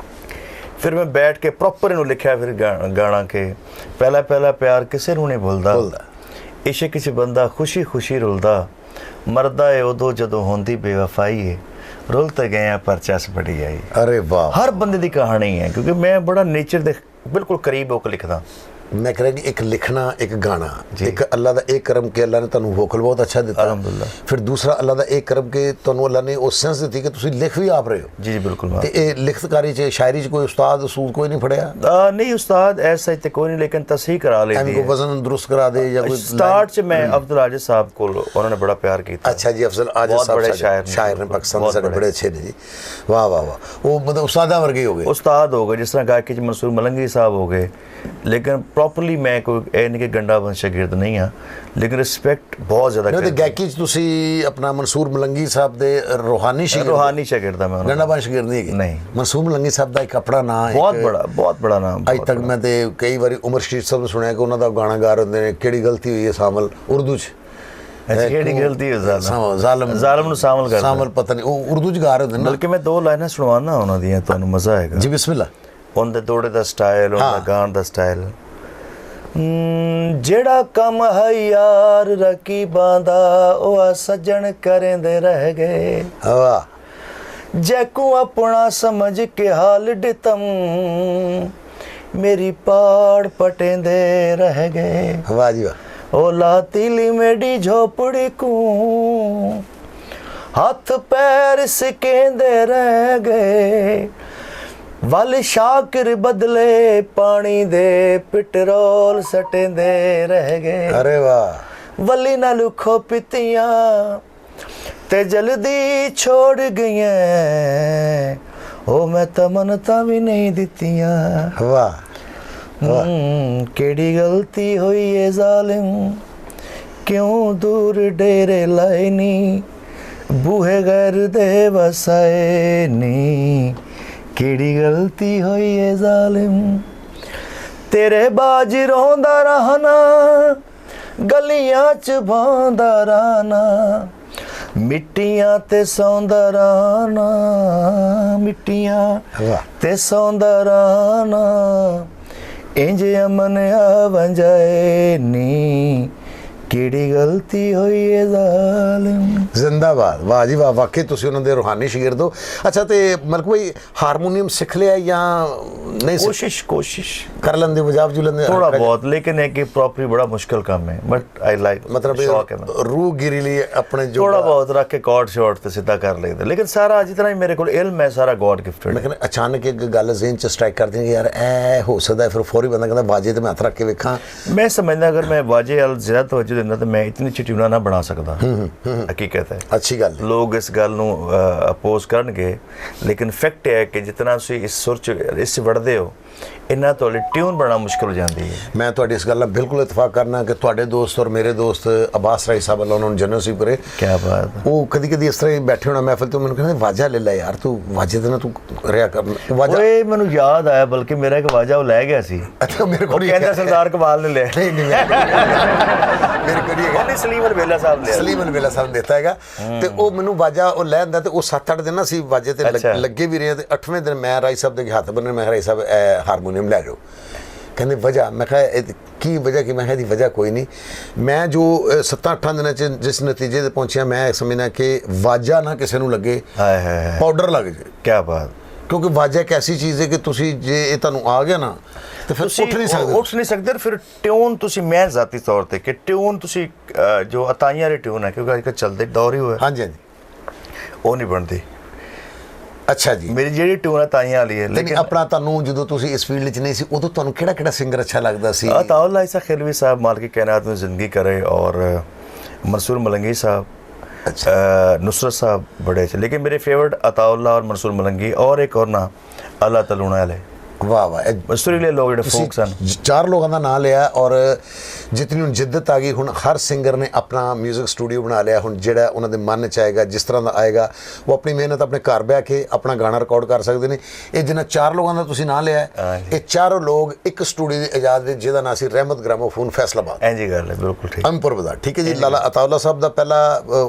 ਫਿਰ ਮੈਂ ਬੈਠ ਕੇ ਪ੍ਰੋਪਰ ਇਹਨੂੰ ਲਿਖਿਆ, ਫਿਰ ਗਾਣਾ ਕਿ ਪਹਿਲਾ ਪਹਿਲਾ ਪਿਆਰ ਕਿਸੇ ਨੂੰ ਨਹੀਂ ਭੁੱਲਦਾ, ਇਸ਼ਕ 'ਚ ਬੰਦਾ ਖੁਸ਼ੀ ਖੁਸ਼ੀ ਰੁਲਦਾ, ਮਰਦਾ ਏ ਉਦੋਂ ਜਦੋਂ ਹੁੰਦੀ ਬੇਵਫਾਈ ਏ, ਰੁੱਲ ਤੇ ਗਏ ਆ ਪਰ ਚਸ ਬੜੀ ਆਈ। ਅਰੇ ਵਾਹ। ਹਰ ਬੰਦੇ ਦੀ ਕਹਾਣੀ ਹੈ, ਕਿਉਂਕਿ ਮੈਂ ਬੜਾ ਨੇਚਰ ਦੇ ਬਿਲਕੁਲ ਕਰੀਬ ਹੋ ਕੇ ਲਿਖਦਾ। ਮੈਂ ਕਹ ਰਿਹਾ ਕਿ ਇੱਕ ਲਿਖਣਾ, ਇੱਕ ਗਾਣਾ, ਇੱਕ ਅੱਲਾ ਦਾ ਇਹ ਕਰਮ ਕਿ ਅੱਲਾ ਨੇ ਤੁਹਾਨੂੰ ਵੋਕਲ ਬਹੁਤ ਅੱਛਾ ਦਿੱਤਾ, ਅਲਹਮਦੁਲਿਲਾ। ਫਿਰ ਦੂਸਰਾ ਅੱਲਾ ਦਾ ਇਹ ਕਰਮ ਕਿ ਤੁਹਾਨੂੰ ਅੱਲਾ ਨੇ ਉਹ ਸੈਂਸ ਦਿੱਤੀ ਕਿ ਤੁਸੀਂ ਲਿਖ ਵੀ ਆਪ ਰਹੇ ਹੋ। ਜੀ ਜੀ ਬਿਲकुल। ਤੇ ਇਹ ਲਿਖਤਕਾਰੀ 'ਚ, ਸ਼ਾਇਰੀ 'ਚ ਕੋਈ ਉਸਤਾਦ ਅਸੂਲ ਕੋਈ ਨਹੀਂ ਫੜਿਆ? ਨਹੀਂ ਉਸਤਾਦ ਐਸਾ ਤੇ ਕੋਈ ਨਹੀਂ, ਲੇਕਿਨ ਤਸਹੀਹ ਕਰਾ ਲਈ ਐਵੇਂ ਕੋਈ ਵਜ਼ਨ ਦਰੁਸਤ ਕਰਾ ਦੇ ਜਾਂ ਕੋਈ? ਸਟਾਰਟ 'ਚ ਮੈਂ ਅਬਦੁਲ ਆजिज ਸਾਹਿਬ ਕੋਲ, ਉਹਨਾਂ ਨੇ ਬੜਾ ਪਿਆਰ ਕੀਤਾ। ਅੱਛਾ ਜੀ, ਅਫਜ਼ਲ ਆजिज ਸਾਹਿਬ ਬੜੇ ਸ਼ਾਇਰ ਨੇ, ਪਾਕਿਸਤਾਨ ਦੇ ਸਾਡੇ ਬੜੇ ਅੱਛੇ ਨੇ ਜੀ। ਵਾਹ ਵਾਹ ਵਾਹ। ਉਹ ਮਤਲਬ ਉਸਤਾਦਾਂ ਵਰਗੇ ਹੋ ਗਏ? ਉਸਤਾਦ ਹੋ ਗਏ, ਜਿਸ ਤਰ੍ਹਾਂ ਗਾਇਕੀ 'ਚ ਮਨਸੂਰ ਮਲੰਗੀ ਸਾਹਿਬ ਹੋ ਗਏ, ਲੇਕਿਨ ਪ੍ਰੋਪਰਲੀ ਮੈਂ ਕੋਈ ਇਹ ਨਹੀਂ ਕਿ ਗੰਡਾ ਬੰਦ ਸ਼ਾਗਿਰਦ ਨਹੀਂ ਆ, ਲੇਕਿਨ ਰਿਸਪੈਕਟ ਬਹੁਤ ਜ਼ਿਆਦਾ ਕਰਦੇ। ਗਾਇਕੀ 'ਚ ਤੁਸੀਂ ਆਪਣਾ ਮਨਸੂਰ ਮਲੰਗੀ ਸਾਹਿਬ ਦੇ ਰੂਹਾਨੀ ਸ਼ਾਗਿਰਦ ਆ ਮੈਂ, ਗੰਡਾ ਬੰਦ ਸ਼ਾਗਿਰਦ ਨਹੀਂ। ਮਨਸੂਰ ਮਲੰਗੀ ਸਾਹਿਬ ਦਾ ਇੱਕ ਆਪਣਾ ਨਾਮ, ਬਹੁਤ ਬੜਾ ਨਾਮ। ਅੱਜ ਤੱਕ ਮੈਂ ਤੇ ਕਈ ਵਾਰੀ ਉਮਰ ਸ਼ਰੀਫ ਸਾਹਿਬ ਨੂੰ ਸੁਣਿਆ ਕਿ ਉਹਨਾਂ ਦਾ ਗਾਣਾ ਗਾ ਰਹੇ ਹੁੰਦੇ ਨੇ, ਕਿਹੜੀ ਗਲਤੀ ਹੋਈ ਹੈ ਸਾਮਲ, ਉਰਦੂ 'ਚ। ਕਿਹੜੀ ਗਲਤੀ ਹੈ? ਜ਼ਾਲਮ ਨੂੰ ਸਾਮਲ ਕਰ, ਸਾਮਲ ਪਤਾ ਨਹੀਂ, ਉਹ ਉਰਦੂ 'ਚ ਗਾ ਰਹੇ ਹੁੰਦੇ ਨੇ। ਬਲਕਿ ਮੈਂ 2 ਲਾਈਨਾਂ ਸੁਣਵਾਉਣਾ ਉਹਨਾਂ ਦੀਆਂ, ਤੁਹਾਨੂੰ ਮਜ਼ਾ ਆਏਗਾ ਜੀ। ਬਿਸਮਿਲ੍ਲਾ। ਉਹਦੇ ਦੋੜੇ ਦਾ ਸਟਾਈਲ, ਉਹਦਾ ਗਾਣ ਦਾ ਸਟਾਈਲ। ਜਿਹੜਾ ਕੰਮ ਹੈ ਯਾਰ ਰਕੀਬਾਂ ਦਾ, ਉਹ ਸੱਜਣ ਕਰੇਂਦੇ ਰਹਿ ਗਏ, ਵਾਹ। ਜੈਕੂ ਆਪਣਾ ਸਮਝ ਕੇ ਹਾਲ ਡਿਤਮ, ਮੇਰੀ ਪਾੜ ਪਟੇਂਦੇ ਰਹਿ ਗਏ। ਵਾਹ ਜੀ ਵਾਹ। ਉਹ ਲਾਤੀਲੀ ਮੇਡੀ ਝੋਪੜੀ ਕੂ, ਹੱਥ ਪੈਰ ਸਿਕੇਂਦੇ ਰਹਿ ਗਏ, ਵੱਲ ਸ਼ਾਕਰ ਬਦਲੇ ਪਾਣੀ ਦੇ, ਪੈਟਰੋਲ ਸਟੇਂਦੇ ਰਹਿ ਗਏ। ਅਰੇ ਵਾਹ। ਵੱਲੀ ਨਾਲ ਖੋ ਪਿੱਤੀਆਂ ਤੇ ਜਲਦੀ ਛੋੜ ਗਈਆਂ, ਉਹ ਮੈਂ ਤਮਨਤਾ ਵੀ ਨਹੀਂ ਦਿੱਤੀਆਂ। ਵਾਹ। ਕਿਹੜੀ ਗਲਤੀ ਹੋਈ ਏ ਜ਼ਾਲਿਮ, ਕਿਉਂ ਦੂਰ ਡੇਰੇ ਲਾਏ ਨੀ, ਬੂਹੇ ਗੈਰ ਦੇ ਵਸਾਏ ਨੀ, ਕਿਹੜੀ ਗਲਤੀ ਹੋਈ ਏ ਜ਼ਾਲਿਮ, ਤੇਰੇ ਬਾਜ ਰੋਂਦਾ ਰਹਿਣਾ, ਗਲੀਆਂ 'ਚ ਭਾਂਦਾ ਰਾਣਾ ਮਿੱਟੀਆਂ ਤੇ ਸੌਂਦਾ ਰਾਣਾ ਮਿੱਟੀਆਂ ਵਾਹ। ਤੇ ਸੌਂਦਾ ਰਾਣਾ ਇੰਜ ਅਮਨ ਆਵਾਂ ਜਾਏ ਨੀ ਕਿਹੜੀ ਗਲਤੀ ਹੋਈ ਏ ਜ਼ਾਲਿਮ। ਜ਼ਿੰਦਾਬਾਦ, ਵਾਹ ਜੀ ਵਾਹ, ਵਾਕਈ ਤੁਸੀਂ ਉਹਨਾਂ ਦੇ ਰੂਹਾਨੀ ਸ਼ਾਗਿਰਦ ਹੋ। ਅੱਛਾ, ਤੇ ਮਲਕ ਭਾਈ ਹਾਰਮੋਨੀਅਮ ਸਿੱਖ ਲਿਆ ਜਾਂ ਨਹੀਂ? कोशिश ਕਰ ਲੈਂਦੇ ਵਜਾਬ ਜੂ ਲੈਂਦੇ थोड़ा बहुत, लेकिन है कि प्रॉपरली बड़ा मुश्किल काम है, बट आई लाइक मतलब शौक है ना। रूह गिरी ਲਈ ਆਪਣੇ ਜੋ थोड़ा बहुत रख के कॉर्ड शॉर्ट ਤੇ ਸਿੱਧਾ ਕਰ ਲਈਦਾ, लेकिन सारा जितना भी मेरे को इल्म है सारा गॉड गिफ्टेड ਮੈਂ ਕਹਿੰਦਾ ਅਚਾਨਕ ਇੱਕ ਗੱਲ ਜ਼ਿਹਨ ਚ ਸਟ੍ਰਾਈਕ ਕਰਦੀ ਕਿ ਯਾਰ ਐ ਹੋ ਸਕਦਾ, ਫਿਰ ਫੌਰੀ ਬੰਦਾ ਕਹਿੰਦਾ ਬਾਜੇ ਤੇ ਮੈਂ ਹੱਥ ਰੱਖ ਕੇ ਵੇਖਾਂ। मैं समझदा अगर मैं वाजे अल ज्यादा तवज्जो ਦਿੰਦਾ ਤਾਂ ਮੈਂ ਇਤਨੀ ਅੱਛੀ ਟਿਊਨਾਂ ਨਾ ਬਣਾ ਸਕਦਾ। ਹਕੀਕਤ ਹੈ, ਅੱਛੀ ਗੱਲ ਹੈ। ਲੋਕ ਇਸ ਗੱਲ ਨੂੰ ਅਪੋਜ਼ ਕਰਨਗੇ, ਲੇਕਿਨ ਫੈਕਟ ਹੈ ਕਿ ਜਿਤਨਾ ਤੁਸੀਂ ਇਸ ਸੁਰ ਚ ਇਸ 'ਚ ਵੜਦੇ ਹੋ ਇੰਨਾ ਤੁਹਾਡੀ ਟਿਊਨ ਬਣਾਉਣਾ ਮੁਸ਼ਕਿਲ ਹੋ ਜਾਂਦੀ ਹੈ। ਮੈਂ ਤੁਹਾਡੀ ਇਸ ਗੱਲ ਨਾਲ ਬਿਲਕੁਲ ਇਤਫਾਕ ਕਰਨਾ ਕਿ ਤੁਹਾਡੇ ਦੋਸਤ ਔਰ ਮੇਰੇ ਦੋਸਤ ਅਬਾਸ ਰਾਈ ਸਾਹਿਬ, ਅੱਲਾਹ ਉਹਨਾਂ ਨੂੰ ਜੰਨਤ ਨਸੀਬ ਕਰੇ, ਕੀ ਬਾਤ ਹੈ। ਉਹ ਕਦੀ ਕਦੀ ਇਸ ਤਰ੍ਹਾਂ ਹੀ ਬੈਠੇ ਹੋਣਾ ਮਹਿਫਿਲ ਤੋਂ, ਮੈਨੂੰ ਕਹਿੰਦੇ ਵਾਜਾ ਲੈ ਲੈ ਯਾਰ, ਤੂੰ ਵਾਜੇ ਤੇ ਨਾ ਤੂੰ ਰਿਆ ਕਰ ਵਾਜਾ। ਓਏ ਮੈਨੂੰ ਯਾਦ ਆਇਆ, ਬਲਕਿ ਮੇਰਾ ਇੱਕ ਵਾਜਾ ਉਹ ਲੈ ਗਿਆ ਸੀ। ਅੱਛਾ, ਮੇਰੇ ਉਹ ਕੋਲ ਹੀ ਕਹਿੰਦਾ ਸਰਦਾਰ ਕਮਾਲ ਨੇ ਲਿਆ। ਨਹੀਂ ਮੇਰੇ ਕੋਲ ਹੀ ਹੈਗਾ। ਉਹਨੇ ਸਲੀਮ ਅਲਵੇਲਾ ਸਾਹਿਬ ਲਿਆ। ਸਲੀਮ ਅਲਵੇਲਾ ਸਾਹਿਬ ਦਿੱਤਾ ਹੈਗਾ, ਤੇ ਉਹ ਮੈਨੂੰ ਵਾਜਾ ਉਹ ਲੈ ਆਂਦਾ, ਤੇ ਉਹ 7-8 ਦਿਨ ਨਾ ਸੀ ਵਾਜੇ ਤੇ ਲੱਗੇ ਵੀ ਰਹੇ, ਤੇ 8ਵੇਂ ਦਿਨ ਮੈਂ ਰਾਈ ਸਾਹਿਬ ਦੇ ਹੱਥ ਬੰਨੇ, ਮੈਂ ਰਾਈ ਸਾਹਿਬ ਹਾਰਮੋਨੀਅਮ ਲੈ ਜਾਓ। ਕਹਿੰਦੇ ਵਜ੍ਹਾ, ਮੈਂ ਕਿਹਾ ਕੀ ਵਜ੍ਹਾ? ਕਿ ਮੈਂ ਕਿਹਾ ਇਹਦੀ ਵਜ੍ਹਾ ਕੋਈ ਨਹੀਂ, ਮੈਂ ਜੋ 7-8 ਦਿਨਾਂ 'ਚ ਜਿਸ ਨਤੀਜੇ ਤੇ ਪਹੁੰਚਿਆ, ਮੈਂ ਸਮਝਣਾ ਕਿ ਵਾਜਾ ਨਾ ਕਿਸੇ ਨੂੰ ਲੱਗੇ, ਪਾਊਡਰ ਲੱਗ ਜੇ। ਕੀ ਬਾਤ। ਕਿਉਂਕਿ ਵਾਜਾ ਇੱਕ ਐਸੀ ਚੀਜ਼ ਹੈ ਕਿ ਤੁਸੀਂ ਜੇ ਇਹ ਤੁਹਾਨੂੰ ਆ ਗਿਆ ਨਾ ਤੇ ਫਿਰ ਉੱਠ ਨਹੀਂ ਸਕਦੇ। ਫਿਰ ਟਿਊਨ ਤੁਸੀਂ, ਮੈਂ ਜ਼ਾਤੀ ਤੌਰ ਤੇ ਕਿ ਟਿਊਨ ਤੁਸੀਂ ਜੋ ਅਤਾਈਆਂ ਵਾਲੀ ਟਿਊਨ ਹੈ, ਕਿਉਂਕਿ ਅੱਜ ਕੱਲ੍ਹ ਚੱਲਦੇ ਦੌਰ ਹੀ ਹੋਇਆ, ਹਾਂਜੀ ਹਾਂਜੀ, ਉਹ ਨਹੀਂ ਬਣਦੀ। ਅੱਛਾ ਜੀ, ਮੇਰੀ ਜਿਹੜੀ ਟਿਊਨ ਅਤਾਈਆਂ ਵਾਲੀ ਹੈ। ਲੇਕਿਨ ਆਪਣਾ ਤੁਹਾਨੂੰ ਜਦੋਂ ਤੁਸੀਂ ਇਸ ਫੀਲਡ 'ਚ ਨਹੀਂ ਸੀ, ਉਦੋਂ ਤੁਹਾਨੂੰ ਕਿਹੜਾ ਸਿੰਗਰ ਅੱਛਾ ਲੱਗਦਾ ਸੀ? अताउल्लाह ईसा खिलवी साहब माल की कायनात में ज़िंदगी करे, और मंसूर मलंगी साहब, नुसरत साहब बड़े अच्छे, लेकिन मेरे फेवरेट अताउल्लाह और मंसूर मलंगी, और एक और ना अल्लाह तलूना वाले। ਵਾਹ ਵਾਹ, मंसूरी लिए लोग ਜਿਹੜੇ ਫੋਕ ਸਨ। 4 ਲੋਕਾਂ ਦਾ ਨਾਂ ਲਿਆ, ਔਰ ਜਿਤਨੀ ਹੁਣ ਜਿੱਦਤ ਆ ਗਈ, ਹੁਣ ਹਰ ਸਿੰਗਰ ਨੇ ਆਪਣਾ ਮਿਊਜ਼ਿਕ ਸਟੂਡੀਓ ਬਣਾ ਲਿਆ। ਹੁਣ ਜਿਹੜਾ ਉਹਨਾਂ ਦੇ ਮਨ 'ਚ ਆਏਗਾ, ਜਿਸ ਤਰ੍ਹਾਂ ਦਾ ਆਏਗਾ, ਉਹ ਆਪਣੀ ਮਿਹਨਤ ਆਪਣੇ ਘਰ ਬਹਿ ਕੇ ਆਪਣਾ ਗਾਣਾ ਰਿਕਾਰਡ ਕਰ ਸਕਦੇ ਨੇ। ਇਹ ਜਿਨ੍ਹਾਂ 4 ਲੋਕਾਂ ਦਾ ਤੁਸੀਂ ਨਾਂ ਲਿਆ, ਇਹ ਚਾਰੋਂ ਲੋਕ ਇੱਕ ਸਟੂਡੀਓ ਦੀ ਇਜਾਜ਼ਤ ਦੇ, ਜਿਹਦਾ ਨਾਂ ਸੀ ਰਹਿਮਤ ਗ੍ਰਾਮੋਫੋਨ ਫੈਸਲਾਬਾਦ। ਇੰਜੀ ਗੱਲ ਹੈ, ਬਿਲਕੁਲ ਠੀਕ। ਅਮਪੁਰ ਬਾਜ਼ਾਰ, ਠੀਕ ਹੈ ਜੀ। ਲਾਲਾ ਅਤਾਉल्लाह ਸਾਹਿਬ ਦਾ ਪਹਿਲਾ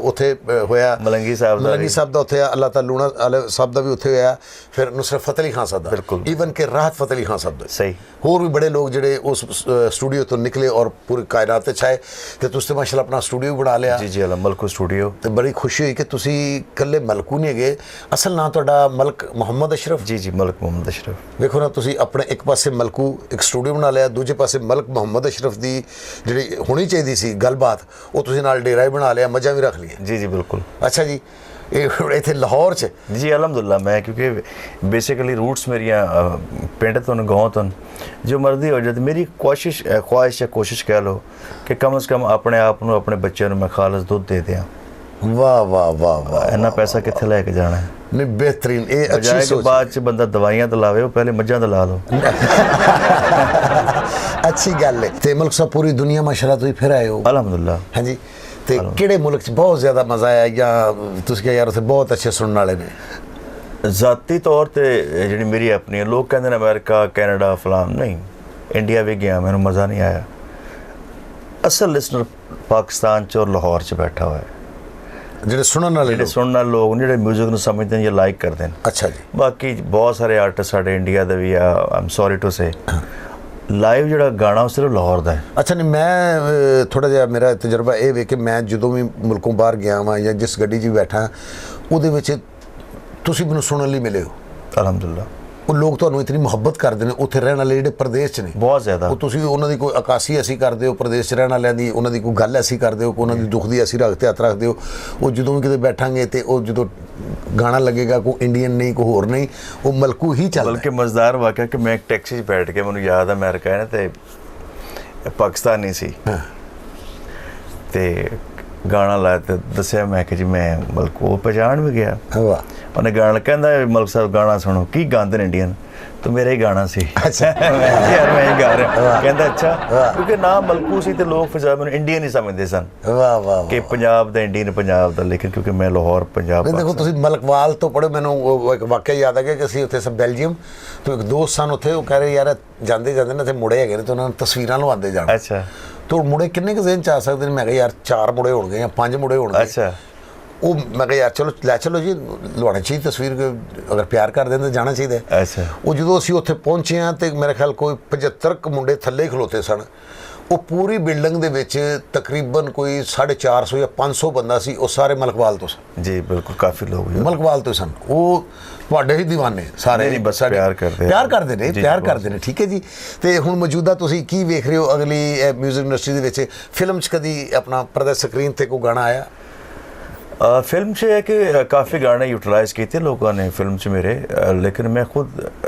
ਉੱਥੇ ਹੋਇਆ, ਮਲੰਗੀ ਸਾਹਿਬ ਦਾ ਉੱਥੇ, ਅੱਲਾਹ ਤਾਲੂਣਾ ਸਾਹਿਬ ਦਾ ਵੀ ਉੱਥੇ ਹੋਇਆ, ਫਿਰ ਨੁਸਰਤ ਫਤਿਹ ਅਲੀ ਖਾਨ ਸਾਹਿਬ ਦਾ, ਬਿਲਕੁਲ, ਈਵਨ ਕਿ ਰਾਹਤ ਫਤਿਹ ਅਲੀ ਖਾਨ ਸਾਹਿਬ ਦਾ, ਸਹੀ। ਹੋਰ ਵੀ ਬੜੇ ਲੋਕ ਜਿਹੜੇ ਉਸ ਸਟੂਡੀਓ ਤੋਂ ਨਿਕਲੇ ਔਰ ਪੂਰੀ ਕਾਇਨਾਤ ਤੇ ਛਾਏ, ਤੇ ਤੁਸੀਂ ਮਾਸ਼ਾਅੱਲਾ ਆਪਣਾ ਸਟੂਡੀਓ ਬਣਾ ਲਿਆ। ਜੀ ਜੀ, ਮਲਕੂ ਸਟੂਡੀਓ। ਤੇ ਬੜੀ ਖੁਸ਼ੀ ਹੋਈ ਕਿ ਤੁਸੀਂ ਇਕੱਲੇ ਮਲਕੂ ਨਹੀਂ ਹੈਗੇ, ਅਸਲ ਨਾਂ ਤੁਹਾਡਾ ਮਲਕ ਮੁਹੰਮਦ ਅਸ਼ਰਫ। ਜੀ ਜੀ, ਮਲਕ ਮੁਹੰਮਦ ਅਸ਼ਰਫ। ਵੇਖੋ ਨਾ, ਤੁਸੀਂ ਆਪਣੇ ਇੱਕ ਪਾਸੇ ਮਲਕੂ ਇੱਕ ਸਟੂਡੀਓ ਬਣਾ ਲਿਆ, ਦੂਜੇ ਪਾਸੇ ਮਲਕ ਮੁਹੰਮਦ ਅਸ਼ਰਫ ਦੀ ਜਿਹੜੀ ਹੋਣੀ ਚਾਹੀਦੀ ਸੀ ਗੱਲਬਾਤ, ਉਹ ਤੁਸੀਂ ਨਾਲ ਡੇਰਾ ਹੀ ਬਣਾ ਲਿਆ, ਮੱਝਾਂ ਵੀ ਰੱਖ ਲਈਆਂ। ਜੀ ਜੀ, ਬਿਲਕੁਲ। ਅੱਛਾ ਜੀ, ਇਹ ਇੱਥੇ ਲਾਹੌਰ 'ਚ? ਜੀ ਅਲਹਮਦੁਲਿਲਾ, ਮੈਂ ਕਿਉਂਕਿ ਬੇਸਿਕਲੀ ਰੂਟਸ ਮੇਰੀਆਂ ਪਿੰਡ ਤੋਂ, ਗਾਉਂ ਤੋਂ, ਜੋ ਮਰਜ਼ੀ ਹੋ ਜਾਏ, ਮੇਰੀ ਖੁਆਇਸ਼ ਜਾਂ ਕੋਸ਼ਿਸ਼ ਕਹਿ ਲਓ ਕਿ ਕਮ ਸੇ ਕਮ ਆਪਣੇ ਆਪ ਨੂੰ, ਆਪਣੇ ਬੱਚਿਆਂ ਨੂੰ ਮੈਂ ਖਾਲਸ ਦੁੱਧ ਦੇ ਦਿਆਂ। ਵਾਹ ਵਾਹ ਵਾਹ ਵਾਹ, ਇੰਨਾ ਪੈਸਾ ਕਿੱਥੇ ਲੈ ਕੇ ਜਾਣਾ ਹੈ? ਨਹੀਂ, ਬਿਹਤਰੀਨ, ਇਹ ਅੱਛੀ ਸੋਚ। ਬਾਅਦ 'ਚ ਬੰਦਾ ਦਵਾਈਆਂ ਤਾਂ ਲਾਵੇ, ਉਹ ਪਹਿਲੇ ਮੱਝਾਂ ਤਾਂ ਲਾ ਲਓ। ਅੱਛੀ ਗੱਲ ਹੈ। ਤੇ ਮੁਲਕ ਸਾਹਿਬ, ਪੂਰੀ ਦੁਨੀਆ ਮਾਸ਼ਾਅੱਲਾ ਤੁਸੀਂ ਫਿਰ ਆਏ ਹੋ? ਅਲਹਮਦੁਲਿਲਾ। ਹਾਂਜੀ, ਤੇ ਕਿਹੜੇ ਮੁਲਕ 'ਚ ਬਹੁਤ ਜ਼ਿਆਦਾ ਮਜ਼ਾ ਆਇਆ, ਜਾਂ ਤੁਸੀਂ ਕਿਹਾ ਯਾਰ ਉੱਥੇ ਬਹੁਤ ਅੱਛੇ ਸੁਣਨ ਵਾਲੇ ਨੇ? ਜ਼ਾਤੀ ਤੌਰ ਤੇ ਜਿਹੜੀ ਮੇਰੀ ਆਪਣੀ, ਲੋਕ ਕਹਿੰਦੇ ਨੇ ਅਮਰੀਕਾ, ਕੈਨੇਡਾ, ਫਲਾਨ, ਨਹੀਂ, ਇੰਡੀਆ ਵੀ ਗਿਆ, ਮੈਨੂੰ ਮਜ਼ਾ ਨਹੀਂ ਆਇਆ। ਅਸਲ ਲਿਸਨਰ ਪਾਕਿਸਤਾਨ 'ਚ ਔਰ ਲਾਹੌਰ 'ਚ ਬੈਠਾ ਹੋਇਆ, ਜਿਹੜੇ ਸੁਣਨ ਵਾਲੇ, ਜਿਹੜੇ ਸੁਣਨ ਵਾਲੇ ਲੋਕ, ਜਿਹੜੇ ਮਿਊਜ਼ਿਕ ਨੂੰ ਸਮਝਦੇ ਨੇ ਜਾਂ ਲਾਈਕ ਕਰਦੇ ਨੇ। ਅੱਛਾ ਜੀ। ਬਾਕੀ ਬਹੁਤ ਸਾਰੇ ਆਰਟਿਸਟ ਸਾਡੇ ਇੰਡੀਆ ਦੇ ਵੀ ਆ, ਆਮ ਸੌਰੀ ਟੂ ਸੇ, ਲਾਈਵ ਜਿਹੜਾ ਗਾਣਾ ਉਹ ਸਿਰਫ ਲਾਹੌਰ ਦਾ ਹੈ। ਅੱਛਾ, ਨਹੀਂ, ਮੈਂ ਥੋੜਾ ਜਿਹਾ ਮੇਰਾ ਤਜਰਬਾ ਇਹ ਵੇ ਕਿ ਮੈਂ ਜਦੋਂ ਵੀ ਮੁਲਕੋਂ ਬਾਹਰ ਗਿਆ ਵਾਂ ਜਾਂ ਜਿਸ ਗੱਡੀ 'ਚ ਵੀ ਬੈਠਾ, ਉਹਦੇ ਵਿੱਚ ਤੁਸੀਂ ਮੈਨੂੰ ਸੁਣਨ ਲਈ ਮਿਲੇ ਹੋ। ਅਲਹਮਦੁਲਿਲਾ। ਉਹ ਲੋਕ ਤੁਹਾਨੂੰ ਇਤਨੀ ਮੁਹੱਬਤ ਕਰਦੇ ਨੇ, ਉੱਥੇ ਰਹਿਣ ਵਾਲੇ ਜਿਹੜੇ ਪ੍ਰਦੇਸ਼ 'ਚ ਨੇ, ਬਹੁਤ ਜ਼ਿਆਦਾ। ਉਹ ਤੁਸੀਂ ਉਹਨਾਂ ਦੀ ਕੋਈ ਅਕਾਸੀ ਐਸੀ ਕਰਦੇ ਹੋ, ਪ੍ਰਦੇਸ਼ 'ਚ ਰਹਿਣ ਵਾਲਿਆਂ ਦੀ ਉਹਨਾਂ ਦੀ ਕੋਈ ਗੱਲ ਐਸੀ ਕਰਦੇ ਹੋ, ਉਹਨਾਂ ਦੀ ਦੁੱਖ ਦੀ ਐਸੀ ਹੱਥ ਰੱਖਦੇ ਹੋ। ਉਹ ਜਦੋਂ ਵੀ ਕਿਤੇ ਬੈਠਾਂਗੇ ਤੇ ਉਹ ਜਦੋਂ ਗਾਣਾ ਲੱਗੇਗਾ, ਕੋਈ ਇੰਡੀਅਨ ਨਹੀਂ, ਕੋਈ ਹੋਰ ਨਹੀਂ, ਉਹ ਮਲਕੂ ਹੀ ਚੱਲਦਾ। ਬਲਕਿ ਮਜ਼ੇਦਾਰ ਵਾਕਿਆ ਕਿ ਮੈਂ ਇੱਕ ਟੈਕਸੀ 'ਚ ਬੈਠ ਕੇ, ਮੈਨੂੰ ਯਾਦ ਹੈ ਅਮਰੀਕਾ ਹੈ ਨਾ, ਤੇ ਪਾਕਿਸਤਾਨੀ ਸੀ, ਤੇ ਗਾਣਾ ਲਾਇਆ ਤੇ ਦੱਸਿਆ, ਮੈਂ ਕਿ ਜੀ ਮੈਂ ਮਲਕੂ, ਉਹ ਪਛਾਣ ਵੀ ਗਿਆ। ਵਾਹ। ਉਹਨੇ ਗਾਣਾ, ਕਹਿੰਦਾ ਮਲਕ ਸਾਹਿਬ ਗਾਣਾ ਸੁਣੋ, ਕੀ ਗਾਉਂਦੇ ਨੇ ਇੰਡੀਅਨ, ਤਾਂ ਮੇਰਾ ਹੀ ਗਾਣਾ ਸੀ। ਅੱਛਾ, ਯਾਰ ਮੈਂ ਹੀ ਗਾ ਰਿਹਾ। ਕਹਿੰਦਾ ਅੱਛਾ, ਕਿਉਂਕਿ ਨਾ ਮਲਕੂ ਸੀ ਤੇ ਲੋਕ ਫਿਰ ਮੈਨੂੰ ਇੰਡੀਅਨ ਹੀ ਸਮਝਦੇ ਸਨ। ਵਾਹ ਵਾਹ, ਕਿ ਪੰਜਾਬ ਦਾ ਇੰਡੀਅਨ, ਪੰਜਾਬ ਦਾ, ਲੇਕਿਨ ਕਿਉਂਕਿ ਮੈਂ ਲਾਹੌਰ ਪੰਜਾਬ। ਦੇਖੋ, ਤੁਸੀਂ ਮਲਕਵਾਲ ਤੋਂ ਪੜ੍ਹੇ, ਮੈਨੂੰ ਇੱਕ ਵਾਕਿਆ ਯਾਦ ਆ ਗਿਆ ਕਿ ਅਸੀਂ ਉੱਥੇ ਸਭ ਬੈਲਜੀਅਮ ਤੋਂ ਇੱਕ ਦੋਸਤ ਸਨ ਉੱਥੇ, ਉਹ ਕਹਿ ਰਹੇ ਯਾਰ ਜਾਂਦੇ ਜਾਂਦੇ ਨਾ ਇੱਥੇ ਮੁੜੇ ਹੈਗੇ ਨੇ, ਤੇ ਉਹਨਾਂ ਨੂੰ ਤਸਵੀਰਾਂ ਲਵਾਉਂਦੇ ਜਾਣਾ। ਅੱਛਾ। ਤੋ ਮੁੰਡੇ ਕਿੰਨੇ ਕੁ ਜ਼ਹਿਨ ਚ ਆ ਸਕਦੇ ਨੇ? ਮੈਂ ਕਿਹਾ ਯਾਰ 4 ਮੁੰਡੇ ਹੋਣਗੇ ਜਾਂ 5 ਮੁੰਡੇ ਹੋਣਗੇ। ਅੱਛਾ। ਉਹ ਮੈਂ ਕਿਹਾ ਯਾਰ ਚਲੋ ਲੈ ਚਲੋ ਜੀ, ਲਵਾਉਣੀ ਚਾਹੀਦੀ ਤਸਵੀਰ, ਅਗਰ ਪਿਆਰ ਕਰਦੇ ਨੇ ਤਾਂ ਜਾਣਾ ਚਾਹੀਦਾ। ਅੱਛਾ। ਉਹ ਜਦੋਂ ਅਸੀਂ ਉੱਥੇ ਪਹੁੰਚੇ ਹਾਂ ਤੇ ਮੇਰੇ ਖਿਆਲ ਕੋਈ 75 ਕੁ ਮੁੰਡੇ ਥੱਲੇ ਹੀ ਖਲੋਤੇ ਸਨ। ਉਹ ਪੂਰੀ ਬਿਲਡਿੰਗ ਦੇ ਵਿੱਚ ਤਕਰੀਬਨ ਕੋਈ 450 ਜਾਂ 500 ਬੰਦਾ ਸੀ। ਉਹ ਸਾਰੇ ਮਲਕਵਾਲ ਤੋਂ ਸਨ ਜੀ ਬਿਲਕੁਲ, ਕਾਫੀ ਲੋਕ ਜੀ ਮਲਕਵਾਲ ਤੋਂ ਸਨ। ਉਹ ਤੁਹਾਡੇ ਹੀ ਦੀਵਾਨੇ ਸਾਰੇ, ਨਹੀਂ, ਬਸ ਸਾਡੇ ਪਿਆਰ ਕਰਦੇ ਨੇ ਜੀ, ਪਿਆਰ ਜੀ, ਕਰਦੇ ਨੇ। ਠੀਕ ਹੈ ਜੀ। ਤੇ ਹੁਣ ਮੌਜੂਦਾ ਤੁਸੀਂ ਕੀ ਵੇਖ ਰਹੇ ਹੋ ਅਗਲੀ ਮਿਊਜ਼ਿਕ ਇੰਡਸਟਰੀ ਦੇ ਵਿੱਚ? ਫਿਲਮ 'ਚ ਕਦੀ ਆਪਣਾ ਪਰਦਾ ਸਕਰੀਨ ਤੇ ਕੋਈ ਗਾਣਾ ਆਇਆ? ਫਿਲਮ 'ਚ ਹੈ ਕਿ ਕਾਫੀ ਗਾਣੇ ਯੂਟਿਲਾਈਜ਼ ਕੀਤੇ ਲੋਕਾਂ ਨੇ ਫਿਲਮ 'ਚ ਮੇਰੇ, ਲੇਕਿਨ ਮੈਂ ਖੁਦ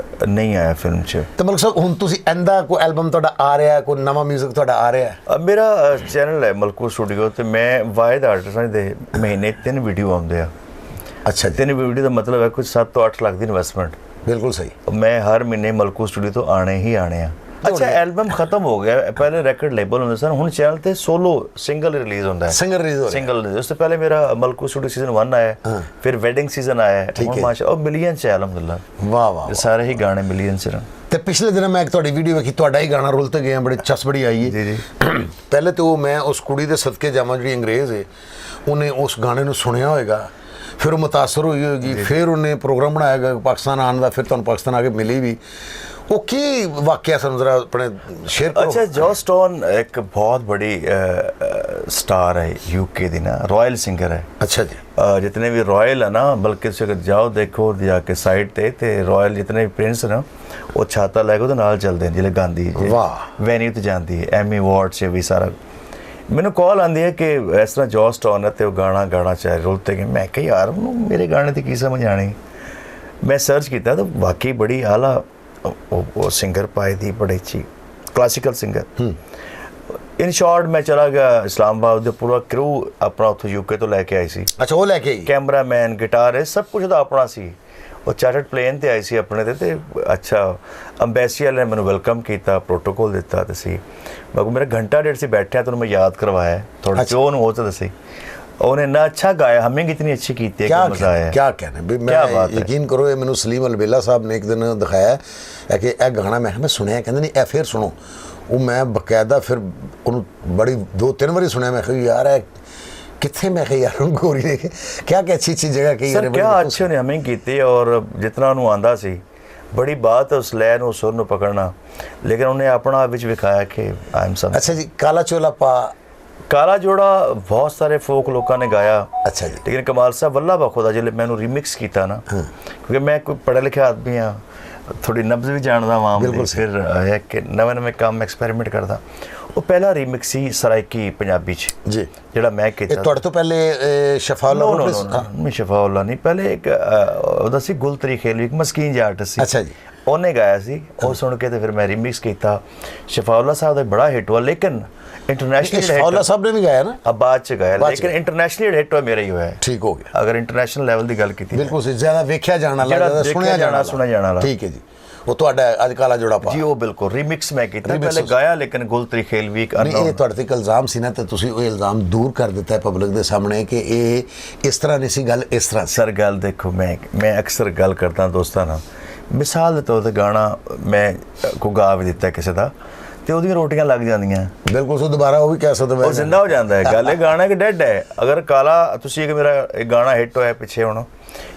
ਨਹੀਂ ਆਇਆ ਫਿਲਮ 'ਚ। ਤੇ ਮਲਕ ਸਾਹਿਬ ਹੁਣ ਤੁਸੀਂ ਇਹਦਾ ਕੋਈ ਐਲਬਮ ਤੁਹਾਡਾ ਆ ਰਿਹਾ, ਕੋਈ ਨਵਾਂ ਮਿਊਜ਼ਿਕ ਤੁਹਾਡਾ ਆ ਰਿਹਾ? ਮੇਰਾ ਚੈਨਲ ਹੈ ਮਲਕੂ ਸਟੂਡੀਓ, ਤੇ ਮੈਂ ਵਾਹਿਦ ਆਰਟਿਸਟਾਂ ਦੇ ਮਹੀਨੇ 3 ਵੀਡੀਓ ਆਉਂਦੇ ਆ। ਅੱਛਾ ਜੀ। 3 ਵੀਡੀਓ ਦਾ ਮਤਲਬ ਹੈ ਕੁਝ 7 ਤੋਂ 8 ਲੱਖ ਦੀ ਇਨਵੈਸਟਮੈਂਟ। ਬਿਲਕੁਲ ਸਹੀ। ਮੈਂ ਹਰ ਮਹੀਨੇ ਮਲਕੂ ਸਟੂਡੀਓ ਤੋਂ ਆਣੇ ਹੀ ਆਣੇ ਆ। ਅੱਛਾ, ਐਲਬਮ ਖਤਮ ਹੋ ਗਿਆ, ਪਹਿਲੇ ਰੈਕੋਰਡ ਲੇਬਲ ਹੁੰਦੇ ਸਨ, ਹੁਣ ਚੈਨਲ ਤੇ ਸੋਲੋ ਸਿੰਗਲ ਰਿਲੀਜ਼ ਹੁੰਦਾ ਹੈ। ਸਿੰਗਲ ਰਿਲੀਜ਼ ਹੋ ਰਿਹਾ। Single release. ਉਸ ਤੋਂ ਪਹਿਲੇ ਮੇਰਾ ਮਲਕੂ ਸਟੂਡੀਓ ਸੀਜ਼ਨ 1 ਆਇਆ, ਫਿਰ ਵੈਡਿੰਗ ਸੀਜ਼ਨ ਆਇਆ, ਹੁਣ ਮਾਸ਼ਾਅੱਲਾ ਮਿਲੀਅਨ ਚ ਅਲਹਮਦੁਲਿਲਾ। ਵਾਹ ਵਾਹ। ਸਾਰੇ ਹੀ ਗਾਣੇ ਮਿਲੀਅਨ ਚ। ਤੇ ਪਿਛਲੇ ਦਿਨ ਮੈਂ ਇੱਕ ਤੁਹਾਡੀ ਵੀਡੀਓ ਵੇਖੀ, ਤੁਹਾਡਾ ਹੀ ਗਾਣਾ ਰੋਲ ਤੇ ਗਿਆ, ਬੜੀ ਚਸ ਬੜੀ ਆਈ ਹੈ। ਜੀ ਜੀ। ਪਹਿਲੇ ਤੇ ਉਹ ਮੈਂ ਉਸ ਕੁੜੀ ਦੇ ਸਦਕੇ ਜਾਵਾਂ ਜਿਹੜੀ ਅੰਗਰੇਜ਼ ਹੈ, ਉਹਨੇ ਉਸ ਗਾਣੇ ਨੂੰ ਸੁਣਿਆ ਹੋਏਗਾ, ਫਿਰ ਉਹ ਮੁਤਾਸਰ ਹੋਈ ਹੋਏਗੀ, ਫਿਰ ਉਹਨੇ ਪ੍ਰੋਗਰਾਮ ਬਣਾਇਆ ਪਾਕਿਸਤਾਨ ਆਉਣ ਦਾ, ਫਿਰ ਤੁਹਾਨੂੰ ਪਾਕਿਸਤਾਨ ਆ ਕੇ ਮਿਲੀ ਵੀ। ਉਹ ਕੀ ਵਾਕਿਆ ਸਾਨੂੰ ਜ਼ਰਾ ਆਪਣੇ ਸ਼ੇਅਰ ਕਰੋ। ਅੱਛਾ, ਜॉस स्टोन एक बहुत बड़ी स्टार है यूके दी ना, रॉयल सिंगर है। अच्छा जी। जितने भी रॉयल है ना, बल्कि अगर जाओ देखो जाके साइड ते रॉयल जितने भी प्रिंस ना, वो छाता लैके ਉਹਦੇ ਨਾਲ ਚੱਲਦੇ ਨੇ, ਜਿਹੜੇ ਗਾਂਧੀ ਜੀ ਵਾਹ ਵੈਨਿਊ ਤੇ ਜਾਂਦੀ ਹੈ, ਐਮੀ ਅਵਾਰਡ 'ਚ ਵੀ ਸਾਰਾ। ਮੈਨੂੰ ਕਾਲ ਆਉਂਦੀ ਹੈ ਕਿ ਇਸ ਤਰ੍ਹਾਂ ਜॉस स्टोन ਹੈ ਤੇ ਉਹ ਗਾਣਾ ਗਾਣਾ ਚਾਹ ਰੋਲ ਤੇ ਕਿ ਮੈਂ ਕਿਹਾ ਯਾਰ ਉਹਨੂੰ ਮੇਰੇ ਗਾਣੇ ਦੀ ਕੀ ਸਮਝ ਆਣੀ। ਮੈਂ ਸਰਚ ਕੀਤਾ ਤਾਂ ਵਾਕਈ ਬੜੀ ਆਲਾ ਉਹ ਸਿੰਗਰ ਪਾਈ ਦੀ, ਬੜੀ ਅੱਛੀ ਕਲਾਸੀਕਲ ਸਿੰਗਰ। ਇਨ ਸ਼ਾਰਟ ਮੈਂ ਚਲਾ ਗਿਆ ਇਸਲਾਮਾਬਾਦ, ਦੇ ਪੂਰਾ ਕਰੂ ਆਪਣਾ ਉੱਥੋਂ ਯੂਕੇ ਤੋਂ ਲੈ ਕੇ ਆਈ ਸੀ। ਅੱਛਾ, ਉਹ ਲੈ ਕੇ ਆਈ? ਕੈਮਰਾਮੈਨ, ਗਿਟਾਰਿਸਟ, ਸਭ ਕੁਝ ਉਹਦਾ ਆਪਣਾ ਸੀ। ਉਹ ਚਾਰਟਰਡ ਪਲੇਨ ਤੇ ਆਈ ਸੀ ਆਪਣੇ ਤੇ ਅੱਛਾ ਅੰਬੈਸੀ ਵਾਲੇ ਨੇ ਮੈਨੂੰ ਵੈਲਕਮ ਕੀਤਾ, ਪ੍ਰੋਟੋਕੋਲ ਦਿੱਤਾ ਤੇ ਸੀ। ਬਾਕੀ ਮੇਰਾ ਘੰਟਾ ਡੇਢ ਸੀ ਬੈਠਿਆ, ਤੁਹਾਨੂੰ ਮੈਂ ਯਾਦ ਕਰਵਾਇਆ ਥੋੜਾ ਜੋ ਉਹਨੂੰ ਹੋ ਤਾਂ ਸੀ। ਉਹਨੇ ਨਾ ਅੱਛਾ ਗਾਇਆ, ਹਮਿੰਗ ਇਤਨੀ ਅੱਛੀ ਕੀਤੀ ਹੈ ਕਿ ਮਜ਼ਾ ਆਇਆ। क्या कहना भी, मैं यकीन करो ये मैंने सलीम अलबेला साहब ने एक दिन दिखाया है कि यह गाना मैं सुनिया, कहते नहीं ए फिर सुनो। वो मैं बकायदा फिर उन्होंने बड़ी 2-3 बारी सुनिया। मैं कही यार कितने, मैं कही यार गोरी ने क्या क्या अच्छी अच्छी जगह कही। सर क्या अच्छे ने हमिंग की, और जितना उन्होंने आंदा सी बड़ी बात है उस लय ਨੂੰ ਸੁਰ ਨੂੰ ਪਕੜਨਾ, ਲੇਕਿन ਉਹਨੇ ਆਪਣਾ ਵਿੱਚ ਵਿਖਾਇਆ ਕਿ आई एम सम। अच्छा जी। काला चोला पा, काला जोड़ा बहुत सारे फोक लोगों ने गाया। अच्छा जी। लेकिन कमाल साहब वल्ला बखुदा जिले मैंने रिमिक्स किया ना, क्योंकि मैं कोई पढ़े लिखे आदमी हाँ, थोड़ी नब्ज भी जानता वहाँ, फिर है कि नवे नवे काम एक्सपेरिमेंट करता। वो पहला रिमिक्स ही सराइकी पंजाबी च जी, ਜਿਹੜਾ ਮੈਂ ਕੀਤਾ। ਤੁਹਾਡੇ ਤੋਂ ਪਹਿਲੇ ਸ਼ਫਾਉल्ला ਨਹੀਂ, ਸ਼ਫਾਉल्ला ਨਹੀਂ, ਪਹਿਲੇ ਇੱਕ ਉਹਦਾ ਸੀ ਗੁਲਤਰੀ ਖੇਲਵੀ, ਇੱਕ ਮਸਕੀਨ ਜਿਹਾ ਆਰਟਿਸਟ ਸੀ। ਅੱਛਾ ਜੀ। ਉਹਨੇ ਗਾਇਆ ਸੀ, ਉਹ ਸੁਣ ਕੇ ਤੇ ਫਿਰ ਮੈਂ ਰਿਮਿਕਸ ਕੀਤਾ। ਸ਼ਫਾਉल्ला ਸਾਹਿਬ ਦਾ ਬੜਾ ਹਿੱਟ ਹੋਇਆ, ਲੇਕਿਨ इंटरनेशनल शफाउल्ला साहब ने भी गाया ना, अब बाद च गाया, लेकिन इंटरनेशनल हिट होया मेरा ही होया। ठीक हो गया। अगर इंटरनेशनल लेवल की गल कीती बिल्कुल सही, ज्यादा वेख्या जाना वाला, ज्यादा सुनया जाना वाला। ठीक है जी। वो ਤੁਹਾਡਾ ਅੱਜ ਕਾਲਾ ਜੋੜਾ ਪਾ ਜੀ, ਉਹ ਬਿਲਕੁਲ ਰੀਮਿਕਸ ਮੈਂ ਕੀਤਾ, ਪਹਿਲੇ ਗਾਇਆ ਲੇਕਿਨ ਗੁਲਤਰੀ ਖੇਲਵੀ ਇੱਕ ਅਨਨੋਨ। ਇਹ ਤੁਹਾਡੇ ਤੇ ਇਲਜ਼ਾਮ ਸੀ ਨਾ, ਤੇ ਤੁਸੀਂ ਉਹ ਇਲਜ਼ਾਮ ਦੂਰ ਕਰ ਦਿੱਤਾ ਹੈ ਪਬਲਿਕ ਦੇ ਸਾਹਮਣੇ ਕਿ ਇਹ ਇਸ ਤਰ੍ਹਾਂ ਨਹੀਂ ਸੀ ਗੱਲ, ਇਸ ਤਰ੍ਹਾਂ। ਸਰ ਗੱਲ ਦੇਖੋ, ਮੈਂ ਅਕਸਰ ਗੱਲ ਕਰਦਾ ਦੋਸਤਾਂ ਨਾਲ, ਮਿਸਾਲ ਦੇ ਤੌਰ ਤੇ ਗਾਣਾ ਮੈਂ ਕੋ ਗਾ ਵੀ ਦਿੱਤਾ ਕਿਸੇ ਦਾ, ਤੇ ਉਹਦੀਆਂ ਰੋਟੀਆਂ ਲੱਗ ਜਾਂਦੀਆਂ। ਬਿਲਕੁਲ, ਸੋ ਦੁਬਾਰਾ ਉਹ ਵੀ ਕਹਿ ਸਕਦੇ ਉਹ ਜ਼ਿੰਦਾ ਹੋ ਜਾਂਦਾ ਹੈ। ਗੱਲ ਇਹ ਗਾਣਾ ਕਿ ਡੈਡ ਹੈ। ਅਗਰ ਕਾਲਾ, ਤੁਸੀਂ ਕਿ ਮੇਰਾ ਇਹ ਗਾਣਾ ਹਿੱਟ ਹੋਇਆ ਪਿੱਛੇ ਹੁਣ,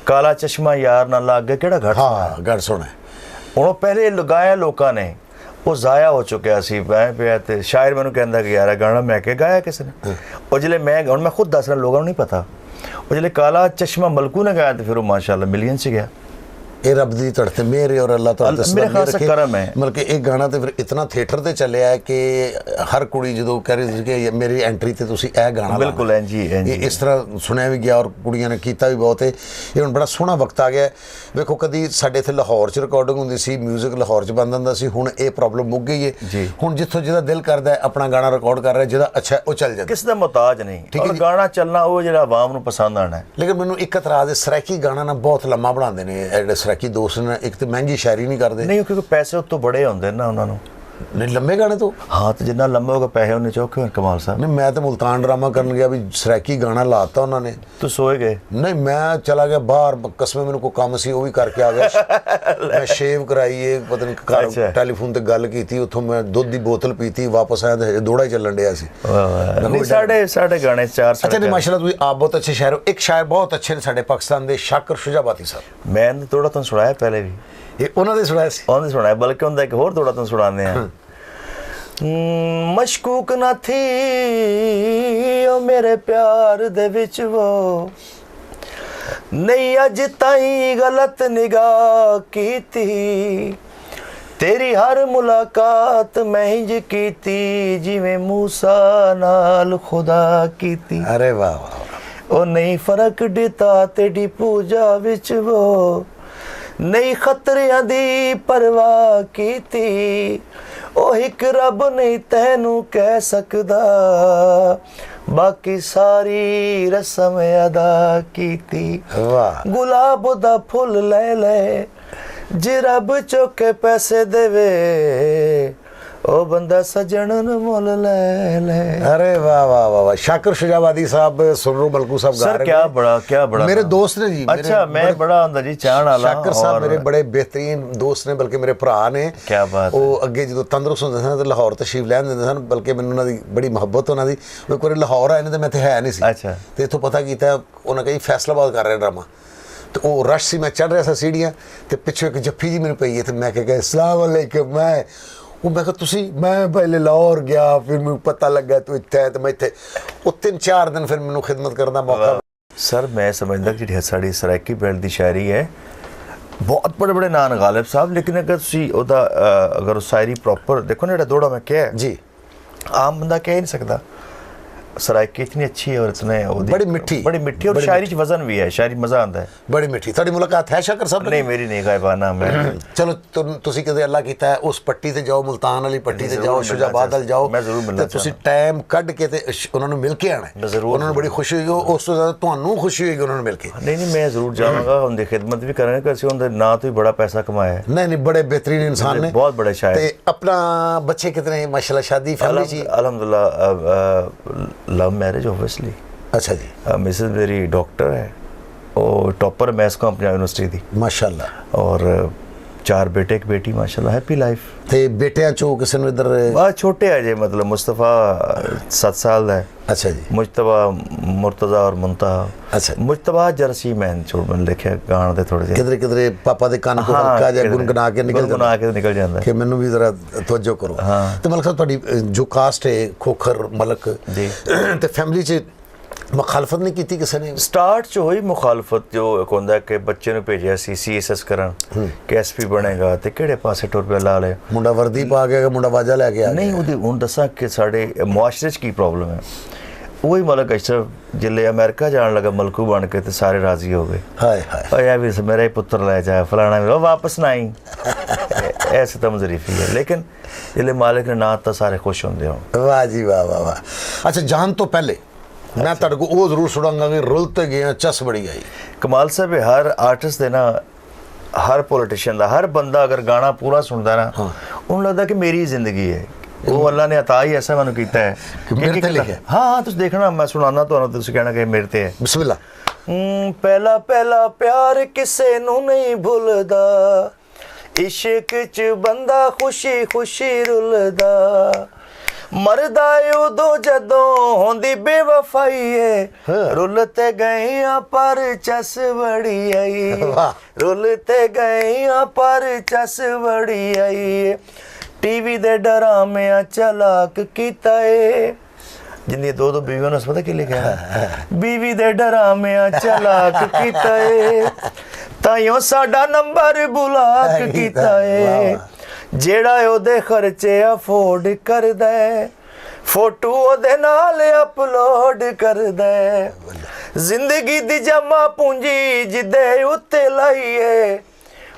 ਕਾਲਾ ਚਸ਼ਮਾ ਯਾਰ ਨਾਲ ਲੱਗ ਗਿਆ, ਕਿਹੜਾ ਘੜ? ਹਾਂ, ਘੜ ਸੁਣਾ। ਹੁਣ ਉਹ ਪਹਿਲੇ ਲਗਾਇਆ ਲੋਕਾਂ ਨੇ, ਉਹ ਜ਼ਾਇਆ ਹੋ ਚੁੱਕਿਆ ਸੀ। ਮੈਂ ਪਿਆ ਤੇ ਸ਼ਾਇਰ ਮੈਨੂੰ ਕਹਿੰਦਾ ਕਿ ਯਾਰ ਇਹ ਗਾਣਾ ਮੈਂ ਕਿ ਗਾਇਆ ਕਿਸ ਨੇ। ਉਹ ਜਿਹੜੇ ਹੁਣ ਮੈਂ ਖੁਦ ਦੱਸ ਰਿਹਾ, ਲੋਕਾਂ ਨੂੰ ਨਹੀਂ ਪਤਾ। ਉਹ ਜਿਹੜੇ ਕਾਲਾ ਚਸ਼ਮਾ ਮਲਕੂ ਨੇ ਗਾਇਆ ਤੇ ਫਿਰ ਉਹ ਮਾਸ਼ਾਅੱਲਾ ਮਿਲੀਅਨ 'ਚ ਗਿਆ। ਇਹ ਰੱਬ ਦੀ ਤੁਹਾਡੇ ਤੇ ਮਿਹਰ ਹੈ, ਔਰ ਅੱਲਾਹ ਤੁਹਾਡੇ ਤੇ ਮੇਰੇ ਖਾਸ ਕਰਮ ਹੈ। ਮਤਲਬ ਕਿ ਇਹ ਗਾਣਾ ਤੇ ਫਿਰ ਇਤਨਾ ਥੀਏਟਰ ਤੇ ਚੱਲਿਆ ਹੈ ਕਿ ਹਰ ਕੁੜੀ ਜਦੋਂ ਕਹਿ ਰਹੀ ਸੀ ਕਿ ਮੇਰੀ ਐਂਟਰੀ ਤੇ ਤੁਸੀਂ ਇਹ ਗਾਣਾ, ਬਿਲਕੁਲ ਐਂ ਜੀ ਇਸ ਤਰ੍ਹਾਂ ਸੁਣਿਆ ਵੀ ਗਿਆ, ਔਰ ਕੁੜੀਆਂ ਨੇ ਕੀਤਾ ਵੀ ਬਹੁਤ ਹੈ। ਇਹ ਹੁਣ ਬੜਾ ਸੋਹਣਾ ਵਕਤ ਆ ਗਿਆ। ਵੇਖੋ, ਕਦੀ ਸਾਡੇ ਇੱਥੇ ਲਾਹੌਰ 'ਚ ਰਿਕਾਰਡਿੰਗ ਹੁੰਦੀ ਸੀ, ਮਿਊਜ਼ਿਕ ਲਾਹੌਰ 'ਚ ਬੰਦ ਹੁੰਦਾ ਸੀ, ਹੁਣ ਇਹ ਪ੍ਰੋਬਲਮ ਮੁੱਕ ਗਈ ਹੈ। ਹੁਣ ਜਿੱਥੋਂ ਜਿਹਦਾ ਦਿਲ ਕਰਦਾ ਆਪਣਾ ਗਾਣਾ ਰਿਕਾਰਡ ਕਰ ਰਿਹਾ, ਜਿਹਦਾ ਅੱਛਾ ਉਹ ਚੱਲ ਜਾਂਦਾ, ਕਿਸੇ ਦਾ ਮੁਹਤਾਜ ਨਹੀਂ। ਔਰ ਗਾਣਾ ਚੱਲਣਾ ਉਹ ਜਿਹੜਾ ਆਵਾਮ ਨੂੰ ਪਸੰਦ ਆਣਾ ਹੈ। ਲੇਕਿਨ ਮੈਨੂੰ ਇੱਕ ਇਤਰਾਜ਼ ਹੈ, ਸਰਾਇਕੀ ਗਾਣਾ ਨਾ ਬਹੁਤ ਲੰਮਾ ਬਣਾਉਂਦੇ ਨੇ ਜਿਹੜੇ ਸਰਾਇਕੀ ਦੋਸਤ ਨੇ। ਇੱਕ ਤੇ ਮਹਿੰਗੀ ਸ਼ਾਇਰੀ ਨਹੀਂ ਕਰਦੇ, ਨਹੀਂ, ਕਿਉਂਕਿ ਪੈਸੇ ਉਤੋਂ ਬੜੇ ਹੁੰਦੇ ਨਾ ਉਹਨਾਂ ਨੂੰ। नहीं लंबे गाने तो हाँ तो जिन्ना लंबा होगा पैसे उन्ने चौके होने कमाल साहब। नहीं मैं तो मुल्तान ड्रामा करन गया भी सराकी गाना लाता उन्होंने तो सोए गए? नहीं मैं चला गया बाहर कसमें मैंने को काम सी वो भी करके आ गया मैं शेव कराई एक पता नहीं अच्छा। टेलीफोन ते गल की थी उतों मैं दुध की बोतल पीती वापस आया तो दौड़ा ही चलन डया सी। नहीं साढ़े गाने 4 अच्छा नहीं माशाल्लाह तुम आप बहुत अच्छे शायर हो। एक शायर बहुत अच्छे ने साडे पाकिस्तान दे शाकिर शुजाबाती साहब मैं थोड़ा तुम सुनाया पहले भी ये उन्होंने सुनाया सी ਉਹਨੇ ਸੁਣਾਇਆ ਬਲਕਿ ਹੁੰਦਾ ਇੱਕ ਹੋਰ ਥੋੜਾ ਤੁਹਾਨੂੰ ਸੁਣਾਉਂਦੇ ਆ ਮਸ਼ਕੂਕ ਨਾ ਥੀ ਉਹ ਮੇਰੇ ਪਿਆਰ ਦੇ ਵਿੱਚ ਉਹ ਨਹੀਂ ਅੱਜ ਤਾਈਂ ਗਲਤ ਨਿਗਾਹ ਕੀਤੀ ਤੇਰੀ ਹਰ ਮੁਲਾਕਾਤ ਮੈਂ ਇੰਜ ਕੀਤੀ ਜਿਵੇਂ ਮੂਸਾ ਨਾਲ ਖੁਦਾ ਕੀਤੀ। अरे वाह वाह ਉਹ ਨਹੀਂ ਫਰਕ ਦਿੱਤਾ ਤੇਰੀ ਪੂਜਾ ਵਿੱਚ ਉਹ नहीं खतरियां दी परवाह कीती ओ एक रब नहीं तैनू कह सकदा बाकी सारी रस्म अदा कीती। वाह गुलाब दा फुल ले ले जे रब चौके पैसे देवे ओ बंदा सजन नु मुल ले ले। अरे वाह वाह वाह वाह शाकिर शुजाबादी साहब सुनरो मलकू साहब गा सर रहे क्या बड़ा मेरे दोस्त ने जी अच्छा मैं बड़ा अंदर जी चाहण वाला शाकिर साहब मेरे बड़े बेहतरीन दोस्त ने बल्कि मेरे भरा ने क्या बात ਉਹ ਅੱਗੇ ਜਦੋਂ ਤੰਦਰੁਸਤ ਹੁੰਦੇ ਸਨ ਤੇ ਲਾਹੌਰ ਤਸ਼ਰੀਫ ਲੈਣ ਦਿੰਦੇ ਸਨ ਬਲਕਿ ਮੈਨੂੰ ਉਹਨਾਂ ਦੀ ਬੜੀ ਮੁਹੱਬਤ ਉਹਨਾਂ ਦੀ ਉਹ ਇੱਕ ਵਾਰੀ ਲਾਹੌਰ ਆਏ ਨੇ ਤੇ ਮੈਂ ਇੱਥੇ ਹੈ ਨਹੀਂ ਸੀ ਅੱਛਾ। ਤੇ ਇੱਥੋਂ ਪਤਾ ਕੀਤਾ ਉਹਨਾਂ ਕਹੀ ਫੈਸਲਾਬਾਦ ਕਰ ਰਿਹਾ ਡਰਾਮਾ ਤੇ ਉਹ ਰਸ਼ ਸੀ ਮੈਂ ਚੜ ਰਿਹਾ ਸੀ ਸੀੜੀਆਂ ਤੇ ਪਿੱਛੋਂ ਇੱਕ ਜੱਫੀ ਜੀ ਮੈਨੂੰ ਪਈ ਹੈ ਤੇ ਮੈਂ ਕਿਹਾ ਅਸਲਾਮ ਅਲੈਕੁਮ मैं कहा तुसी मैं पहले लाहौर गया फिर मैं पता लगा तू इत्थे है तो मैं इत्थे वो 3-4 दिन फिर मैनू खिदमत करने का मौका। सर मैं समझदा कि जी साड़ी सराइकी बेल्ट दी शायरी है बहुत बड़े बड़े नान गालिब साहब लेकिन अगर तुसी ओदा अगर शायरी प्रॉपर देखो ना दौड़ा मैं क्या है जी आम बंदा कह नहीं सकता सराइकी इतनी अच्छी है और इतने बड़ी मिठी और शायरी च वजन भी है शायरी मजा आता है बड़ी मिठी। थोड़ी मुलाकात है शाकिर साहब? नहीं मेरी नहीं गायबाना मैं चलो तुसी कदे अल्लाह कीता है उस पट्टी ते जाओ मुल्तान वाली पट्टी ते जाओ शुजाबाद वाल जाओ मैं जरूर मिलना तुसी टाइम कढ के ते उन्हां नूं मिल के आना है उन्हां नूं बड़ी खुशी होगी उस तो ज़्यादा तुहानूं खुशी होगी उन्हां नूं मिल के। नहीं मैं जरूर जाऊंगा उनकी खिदमत भी करेंगे कि उनके ना तो ही बड़ा पैसा कमाया है। नहीं बड़े बेहतरीन इंसान ने बहुत बड़े शायर ते अपना बच्चे कितने माशाल्लाह शादी फैमिली जी अल्हम्दुलिल्लाह लव मैरिज ऑब्वियसली। अच्छा जी मिसेस मेरी डॉक्टर है और टॉपर मैथ्स को पंजाब यूनिवर्सिटी दी माशाल्लाह और 4 बेटे एक बेटी माशाल्लाह हैप्पी लाइफ। ते बेटियां चो किसी ने इधर बहुत छोटे है जे मतलब मुस्तफ़ा 7 साल दा है। अच्छा जी मुजतबा मुर्तज़ा और मुंतहा। अच्छा मुजतबा जर्सी मैन छोड़ मैंने लिखे गाने दे थोड़े किधरे किधरे पापा दे कान को हल्का जा गुनगुना के निकल जाता है कि मैनू भी जरा तवज्जो करो। तो मलक साहब तुहाडी जो कास्ट है खोखर मलक जी ते फैमिली च मुखालफत नहीं की किसी ने? स्टार्ट च होई मुखालफत जो एक होंदा कि बच्चे ने भेजिया सी CSS करन कि SP बनेगा ते किहड़े पासे टुर पिया ला ले मुंडा वर्दी पा गया मुंडा वाजा लेके आ गया नहीं ओदी हुण दसां कि साडे मुआशरे च की प्रॉब्लम है वही मलक अशरफ जिले अमेरिका जान लगा मलकू बन के ते सारे राजी हो गए हाय हाय यार भी मेरा ही पुत्र ले जाए फलाना भी वापस ना आई ऐसे तम जरीफी है लेकिन जिले मालिक ने ना तो सारे खुश होंदे हो। वाह जी वाह वाह वाह। अच्छा जान तो पहले मैं तुहाडे को वो जरूर सुनांगा कि रुलते गए चस बड़ी आई कमाल साहब हर आर्टिस्ट दे ना हर पॉलिटिशियन दा हर बंदा अगर गाना पूरा सुनदा ना उन्हें लगता कि मेरी जिंदगी है वो अल्लाह ने अता ही ऐसा मैंने कीता है कि मेरे ते लिखा। हाँ तुम देखना मैं सुनाना तो तुम कहना कि मेरे ते है। बिस्मिल्लाह। पहला पहला प्यार किसे नू नहीं भुलदा इश्क च बंदा खुशी खुशी रुलदा मरदा उदो जदों होंदी बेवफाई है रुलते गए पर चस बड़ी आई रुलते गए पर चस बड़ी आई टीवी दे डरामे चलाक कीता है जिन्नी दो बीवियों ने पता कि लिखा बीवी दे डरामे चलाक कीता है ताइयों साडा नंबर बुलाक कीता है जेड़ा ओदे खर्चे अफोर्ड करदा है फोटो ओदे नाल अपलोड करदा है जिंदगी दी जमा पूंजी जिदे उत्ते लाईए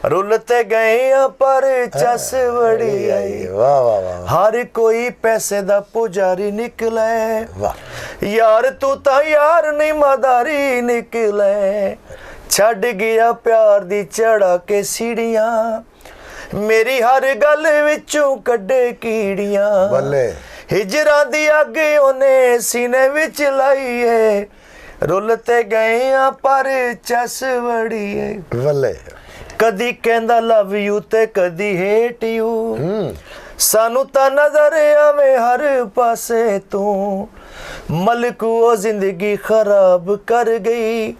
रुलते गए पर चस बड़ी आई। वाह वाह वाह। हर कोई पैसे दा पुजारी निकले वाह यार तू तो यार नहीं मदारी निकले छड़ गया प्यार दी चढ़ा के सीढ़ियां ਮੇਰੀ ਹਰ ਗੱਲ ਵਿੱਚੋਂ ਕੱਢੇ ਕੀੜੀਆਂ ਬੱਲੇ ਹਿਜਰਾਂ ਦੀ ਅੱਗ ਉਹਨੇ ਸੀਨੇ ਵਿੱਚ ਲਾਈ ਏ ਰੁੱਲ ਤੇ ਗਏ ਆ ਪਰ ਚਸ ਵੜੀ ਏ ਬੱਲੇ ਕਦੀ ਕਹਿੰਦਾ ਲਵ ਯੂ ਤੇ ਕਦੀ ਹੇਟ ਯੂ ਸਾਨੂੰ ਤਾਂ ਨਜ਼ਰ ਆਵੇਂ ਹਰ ਪਾਸੇ ਤੂੰ ਮਲਕ ਉਹ ਜ਼ਿੰਦਗੀ ਖਰਾਬ ਕਰ ਗਈ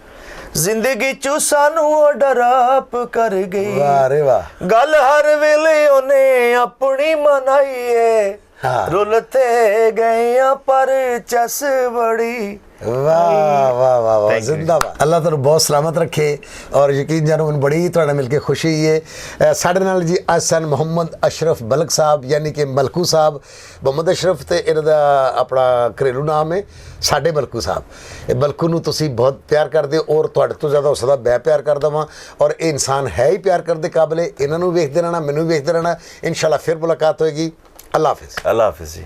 ਜ਼ਿੰਦਗੀ ਚੋਂ ਸਾਨੂੰ ਉਹ ਡਰਾਪ ਕਰ ਗਈ ਵਾਹ ਰੇ ਵਾਹ ਗੱਲ ਹਰ ਵੇਲੇ ਉਹਨੇ ਆਪਣੀ ਮਨਾਈ ਏ ਹਾਂ। ਰੁੱਲ ਤੇ ਗਏ ਆ ਪਰ ਚਸ ਬੜੀ ਵਾਹ ਵਾਹ ਵਾਹ ਵਾਹ Thank you. ਜ਼ਿੰਦਾਬਾਦ ਅੱਲਾਹ ਤੁਹਾਨੂੰ ਬਹੁਤ ਸਲਾਮਤ ਰੱਖੇ ਔਰ ਯਕੀਨ ਜਾਨੋ ਮੈਨੂੰ ਬੜੀ ਤੁਹਾਡੇ ਮਿਲ ਕੇ ਖੁਸ਼ੀ ਹੈ ਸਾਡੇ ਨਾਲ ਜੀ ਅਸਨ ਮੁਹੰਮਦ ਅਸ਼ਰਫ ਬਲਕ ਸਾਹਿਬ ਯਾਨੀ ਕਿ ਮਲਕੂ ਸਾਹਿਬ ਮੁਹੰਮਦ ਅਸ਼ਰਫ ਤੇ ਇਹਨਾਂ ਦਾ ਆਪਣਾ ਘਰੇਲੂ ਨਾਮ ਹੈ ਸਾਡੇ ਮਲਕੂ ਸਾਹਿਬ ਇਹ ਮਲਕੂ ਨੂੰ ਤੁਸੀਂ ਬਹੁਤ ਪਿਆਰ ਕਰਦੇ ਹੋ ਔਰ ਤੁਹਾਡੇ ਤੋਂ ਜ਼ਿਆਦਾ ਹੋ ਸਕਦਾ ਮੈਂ ਪਿਆਰ ਕਰਦਾ ਵਾਂ ਔਰ ਇਹ ਇਨਸਾਨ ਹੈ ਹੀ ਪਿਆਰ ਕਰਨ ਦੇ ਕਾਬਲੇ ਇਹਨਾਂ ਨੂੰ ਵੇਖਦੇ ਰਹਿਣਾ ਮੈਨੂੰ ਵੀ ਵੇਖਦੇ ਰਹਿਣਾ ਇਨਸ਼ਾਅੱਲਾ ਫਿਰ ਮੁਲਾਕਾਤ ਹੋਏਗੀ ਅੱਲਾਹ ਹਾਫਿਜ਼ ਅੱਲਾਹ ਹਾਫਿਜ਼ ਜੀ